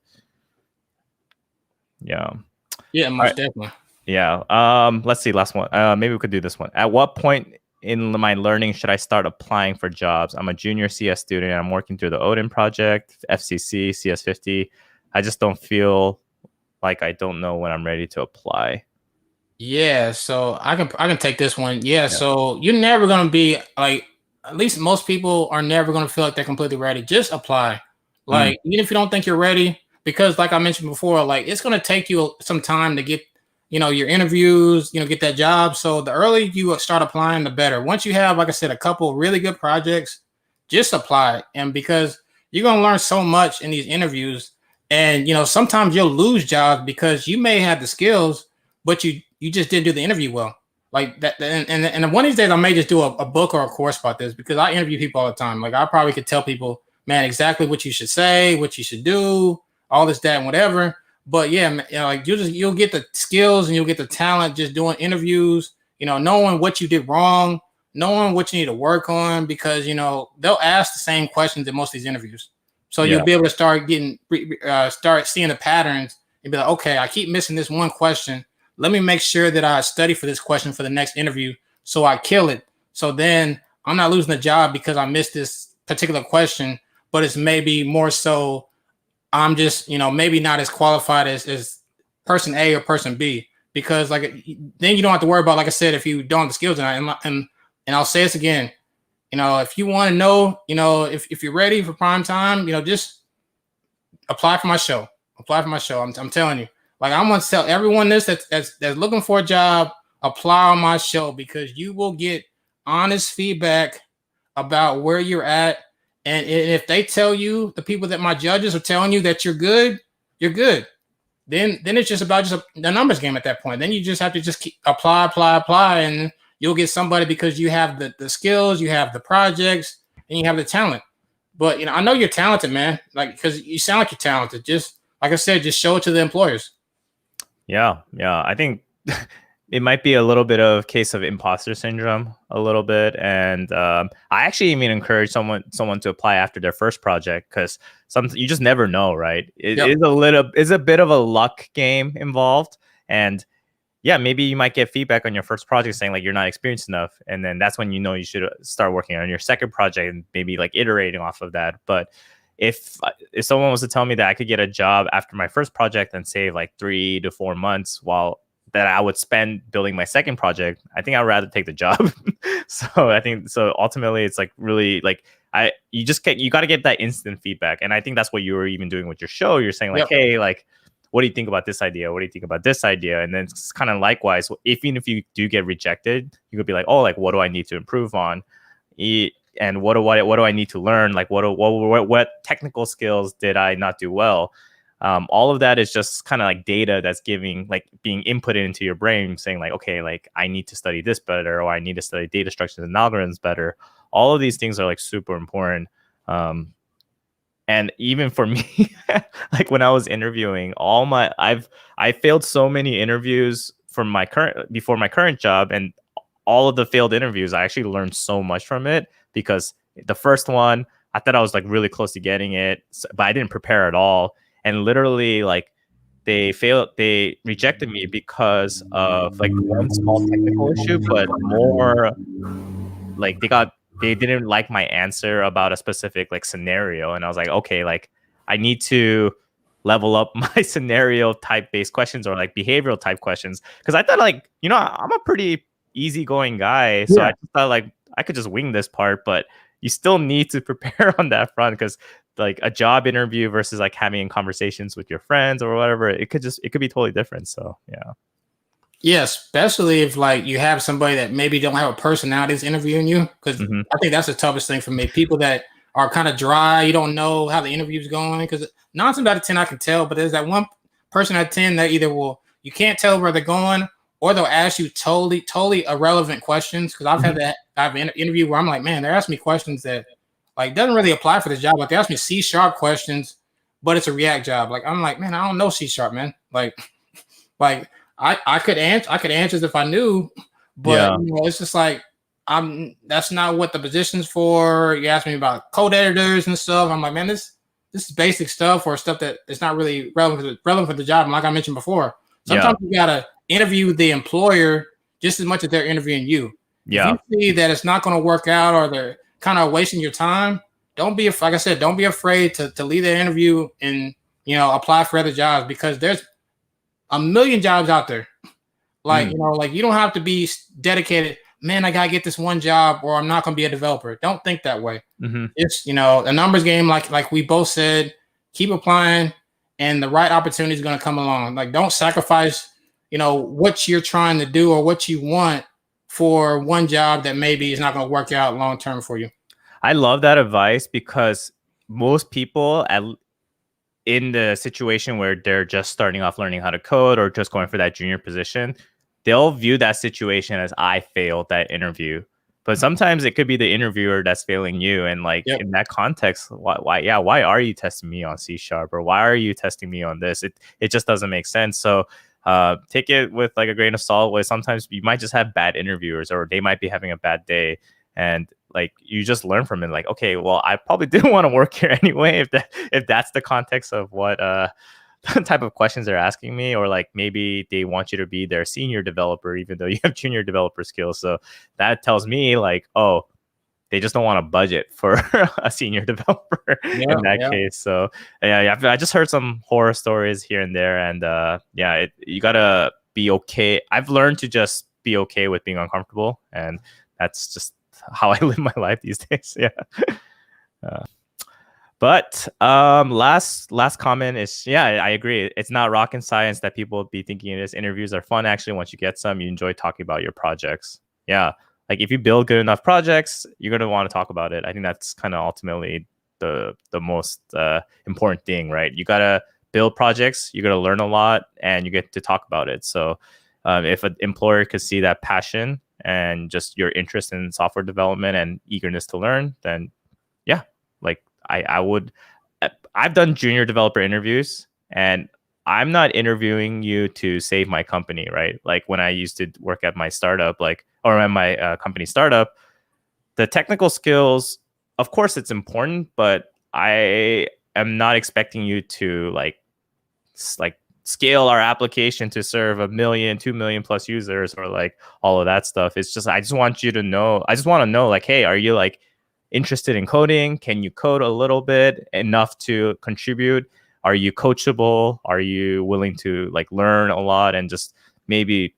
Yeah. Yeah, All right. most definitely. Yeah. Let's see. Last one. Maybe we could do this one. At what point in my learning should I start applying for jobs? I'm a junior CS student and I'm working through the Odin project, FCC, CS50. I just don't feel like I don't know when I'm ready to apply. Yeah, so I can take this one. Yeah, Yeah. so you're never gonna be like, at least most people are never gonna feel like they're completely ready. Just apply. Mm, Like, even if you don't think you're ready, because like I mentioned before, like it's gonna take you some time to get, your interviews, get that job. So the earlier you start applying, the better. Once you have, like I said, a couple really good projects, just apply. And because you're gonna learn so much in these interviews, and sometimes you'll lose jobs because you may have the skills, but you just didn't do the interview well. Like that, and one of these days I may just do a book or a course about this, because I interview people all the time. Like, I probably could tell people, man, exactly what you should say, what you should do, all this, that, and whatever. But yeah, like you'll get the skills and you'll get the talent just doing interviews. Knowing what you did wrong, knowing what you need to work on, because they'll ask the same questions in most of these interviews. So yeah. you'll be able to start seeing the patterns and be like, okay, I keep missing this one question. Let me make sure that I study for this question for the next interview, so I kill it. So then I'm not losing the job because I missed this particular question, but it's maybe more so I'm just, maybe not as qualified as person A or person B, because like then you don't have to worry about, like I said, if you don't have the skills. And I'll say this again, if you want to know, if you're ready for prime time, just apply for my show. Apply for my show. I'm telling you. Like, I'm gonna tell everyone this that's looking for a job, apply on my show, because you will get honest feedback about where you're at. And if they tell you, the people that my judges are telling you that you're good, you're good. Then it's just about the numbers game at that point. Then you just have to just keep apply, and you'll get somebody because you have the skills, you have the projects, and you have the talent. But I know you're talented, man. Like, because you sound like you're talented. Just like I said, just show it to the employers. Yeah. I think it might be a little bit of case of imposter syndrome, a little bit. And I actually even encourage someone to apply after their first project, because you just never know, right? It Yep. is a bit of a luck game involved. And yeah, maybe you might get feedback on your first project saying like you're not experienced enough, and then that's when you should start working on your second project and maybe like iterating off of that. But if someone was to tell me that I could get a job after my first project and save like 3 to 4 months while that I would spend building my second project, I think I'd rather take the job. So I think ultimately it's like really like you got to get that instant feedback. And I think that's what you were even doing with your show. You're saying like, Yep. hey, like, what do you think about this idea? What do you think about this idea? And then it's kind of likewise, even if you do get rejected, you could be like, oh, like, what do I need to improve on? And what do I need to learn? Like, what technical skills did I not do well? All of that is just kind of like data that's being inputted into your brain, saying like, okay, like I need to study this better, or I need to study data structures and algorithms better. All of these things are like super important. And even for me, like when I was interviewing, I failed so many interviews from before my current job, and all of the failed interviews, I actually learned so much from it, because the first one, I thought I was like really close to getting it, but I didn't prepare at all. And literally, like, they rejected me because of like one small technical issue, but more like they didn't like my answer about a specific like scenario. And I was like, okay, like I need to level up my scenario type based questions, or like behavioral type questions, because I thought, like, I'm a pretty easygoing guy, so I Yeah. just thought like I could just wing this part. But you still need to prepare on that front, because like a job interview versus like having conversations with your friends or whatever, it could be totally different. So yeah. Yeah, especially if like you have somebody that maybe don't have a personality that's interviewing you, because Hmm. I think that's the toughest thing for me. People that are kind of dry, you don't know how the interview's going. Because 9 times out of 10, I can tell, but there's that one person out of 10 that either you can't tell where they're going, or they'll ask you totally irrelevant questions. Because Hmm. I have an interview where I'm like, man, they're asking me questions that like doesn't really apply for this job. Like they ask me C# questions, but it's a React job. Like I'm like, man, I don't know C#, man. Like I could answer if I knew, but Yeah. it's just like that's not what the position's for. You ask me about code editors and stuff. I'm like, man, this is basic stuff, or stuff that is not really relevant for the job. And like I mentioned before, Yeah. sometimes you gotta interview the employer just as much as they're interviewing you. If you Yeah. see that it's not going to work out, or they're kind of wasting your time, like I said, don't be afraid to leave the interview and apply for other jobs, because there's a million jobs out there. Like, Mm. like you don't have to be dedicated. Man, I gotta get this one job, or I'm not gonna be a developer. Don't think that way. Hmm. It's a numbers game. Like we both said, keep applying, and the right opportunity is gonna come along. Like, don't sacrifice, what you're trying to do or what you want for one job that maybe is not gonna work out long term for you. I love that advice, because most people in the situation where they're just starting off learning how to code, or just going for that junior position, they'll view that situation as, I failed that interview. But sometimes it could be the interviewer that's failing you. And like Yep. in that context, why are you testing me on C#, or why are you testing me on this? It just doesn't make sense. So take it with like a grain of salt, where sometimes you might just have bad interviewers, or they might be having a bad day. And like you just learn from it, like, okay, well, I probably didn't want to work here anyway, if that's the context of what type of questions they're asking me. Or like maybe they want you to be their senior developer even though you have junior developer skills. So that tells me like, oh, they just don't want to budget for a senior developer Yeah. in that Yeah. case. So yeah, I just heard some horror stories here and there. And yeah, you gotta be okay. I've learned to just be okay with being uncomfortable, and that's just how I live my life these days. Yeah. Uh, but last comment is, yeah, I agree. It's not rocket science that people be thinking it is. Interviews are fun. Actually, once you get some, you enjoy talking about your projects. Yeah. Like if you build good enough projects, you're going to want to talk about it. I think that's kind of ultimately the most important thing, right? You got to build projects, you're going to learn a lot, and you get to talk about it. So if an employer could see that passion and just your interest in software development and eagerness to learn, then yeah, like I would. I've done junior developer interviews, and I'm not interviewing you to save my company, right? Like when I used to work at my startup, like, or at my company startup, the technical skills, of course, it's important, but I am not expecting you to like scale our application to serve 1 million, 2 million plus users, or like all of that stuff. It's just, I just want you to know, I just want to know, like, hey, are you like interested in coding? Can you code a little bit enough to contribute? Are you coachable? Are you willing to like learn a lot and just maybe,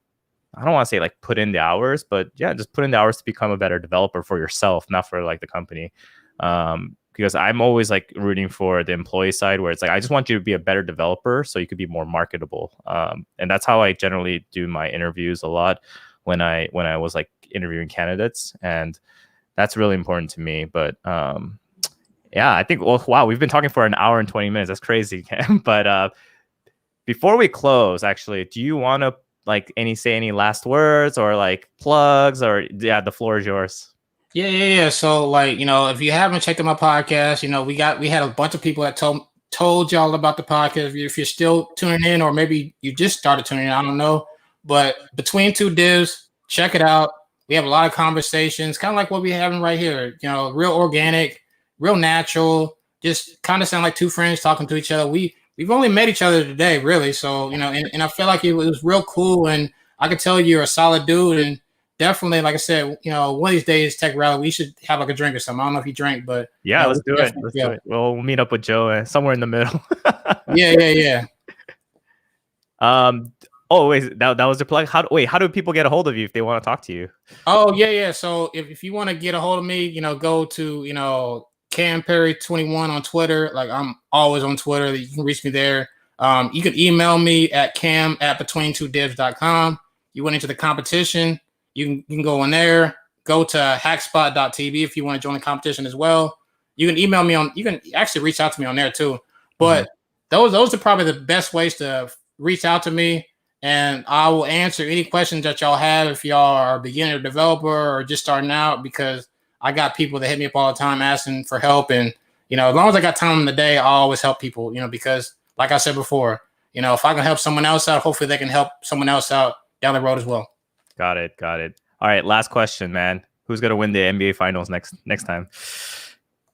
I don't want to say like put in the hours, but yeah, just put in the hours to become a better developer for yourself, not for like the company. Because I'm always like rooting for the employee side, where it's like, I just want you to be a better developer so you could be more marketable. And that's how I generally do my interviews a lot when I was like interviewing candidates. And that's really important to me. But yeah, I think, well, wow, we've been talking for an hour and 20 minutes. That's crazy. But before we close, actually, do you want to like say any last words or like plugs, or yeah, the floor is yours. Yeah. So like, if you haven't checked out my podcast, we had a bunch of people that told y'all about the podcast. If you're still tuning in, or maybe you just started tuning in, I don't know. But between two divs, check it out. We have a lot of conversations, kind of like what we're having right here. Real organic, real natural. Just kind of sound like two friends talking to each other. We've only met each other today, really. So and I feel like it was real cool, and I could tell you're a solid dude, and definitely, like I said, one of these days, Tech Rally, we should have like a drink or something. I don't know if you drink, but Yeah, let's do it. Let's do it. We'll meet up with Joe somewhere in the middle. Yeah. Oh wait, that was the plug. How do people get a hold of you if they want to talk to you? Oh yeah. So if you want to get a hold of me, go to Cam Perry 21 on Twitter. Like, I'm always on Twitter. You can reach me there. You can email me at cam@betweentwodivs.com. You went into the competition. You can go in there. Go to hackspot.tv if you want to join the competition as well. You can email me you can actually reach out to me on there too. But those are probably the best ways to reach out to me. And I will answer any questions that y'all have if y'all are a beginner developer or just starting out, because I got people that hit me up all the time asking for help. And, as long as I got time in the day, I always help people, because like I said before, if I can help someone else out, hopefully they can help someone else out down the road as well. Got it. All right. Last question, man. Who's going to win the NBA finals next time?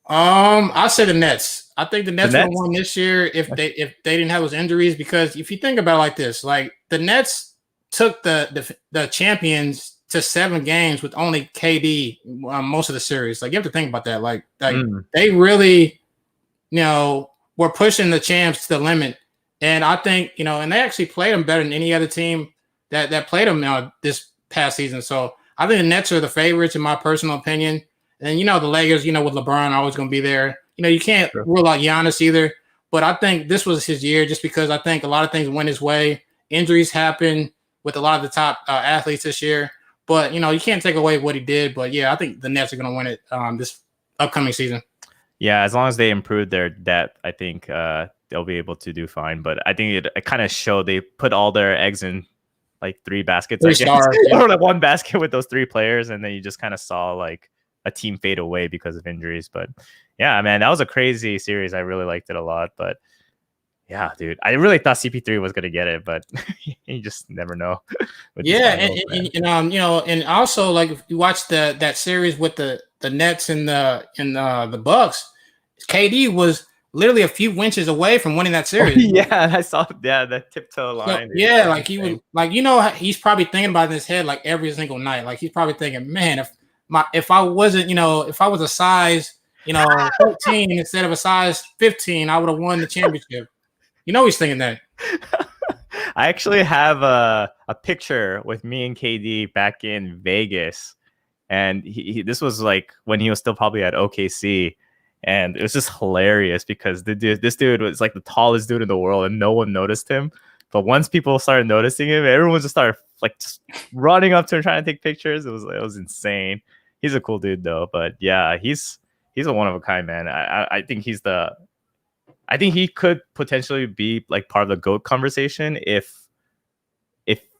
I say the Nets. I think the Nets would have won this year if they didn't have those injuries. Because if you think about it like this, like the Nets took the champions to 7 games with only KD most of the series. Like, you have to think about that. Like they really, were pushing the champs to the limit. And I think and they actually played them better than any other team that played them this past season. So I think the Nets are the favorites in my personal opinion. And the Lakers, with LeBron always going to be there. You can't rule out Giannis either. But I think this was his year, just because I think a lot of things went his way. Injuries happen with a lot of the top athletes this year. But, you can't take away what he did. But, yeah, I think the Nets are going to win it this upcoming season. Yeah, as long as they improve their depth, I think they'll be able to do fine. But I think it kind of showed they put all their eggs in like 3 baskets, I guess, or like 1 basket with those 3 players. And then you just kind of saw like a team fade away because of injuries. But yeah, man, that was a crazy series. I really liked it a lot. But yeah, dude, I really thought CP3 was gonna get it, but you just never know. Yeah, and also, like, if you watch that series with the Nets and the Bucks, KD was literally a few inches away from winning that series. Yeah, I saw. Yeah, the tiptoe line. So, yeah, like he was like, he's probably thinking about it in his head like every single night. Like, he's probably thinking, man, if I wasn't, if I was a size, 13 instead of a size 15, I would have won the championship. He's thinking that. I actually have a picture with me and KD back in Vegas, and this was like when he was still probably at OKC, and it was just hilarious because this dude was like the tallest dude in the world, and no one noticed him. But once people started noticing him, everyone just started like just running up to him trying to take pictures. It was insane. He's a cool dude though, but yeah, he's a one of a kind, man. I think I think he could potentially be like part of the GOAT conversation if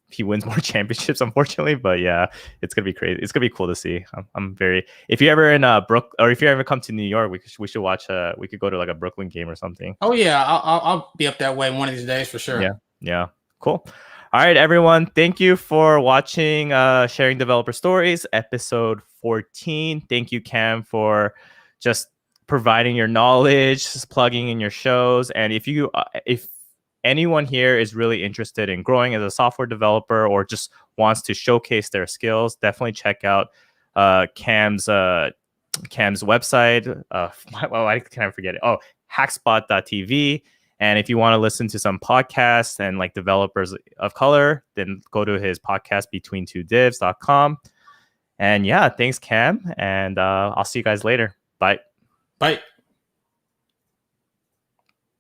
he wins more championships, unfortunately. But yeah, it's gonna be crazy. It's gonna be cool to see. I'm very. If you're ever in or if you ever come to New York, we should watch. We could go to like a Brooklyn game or something. Oh yeah, I'll be up that way one of these days for sure. Yeah, cool. All right, everyone. Thank you for watching Sharing Developer Stories, episode 14. Thank you, Cam, for just providing your knowledge, just plugging in your shows. And if anyone here is really interested in growing as a software developer or just wants to showcase their skills, definitely check out Cam's website. Why can I forget it? Oh, hackspot.tv. And if you want to listen to some podcasts and like developers of color, then go to his podcast, betweentwodivs.com. And yeah, thanks, Cam. And I'll see you guys later. Bye. Bye.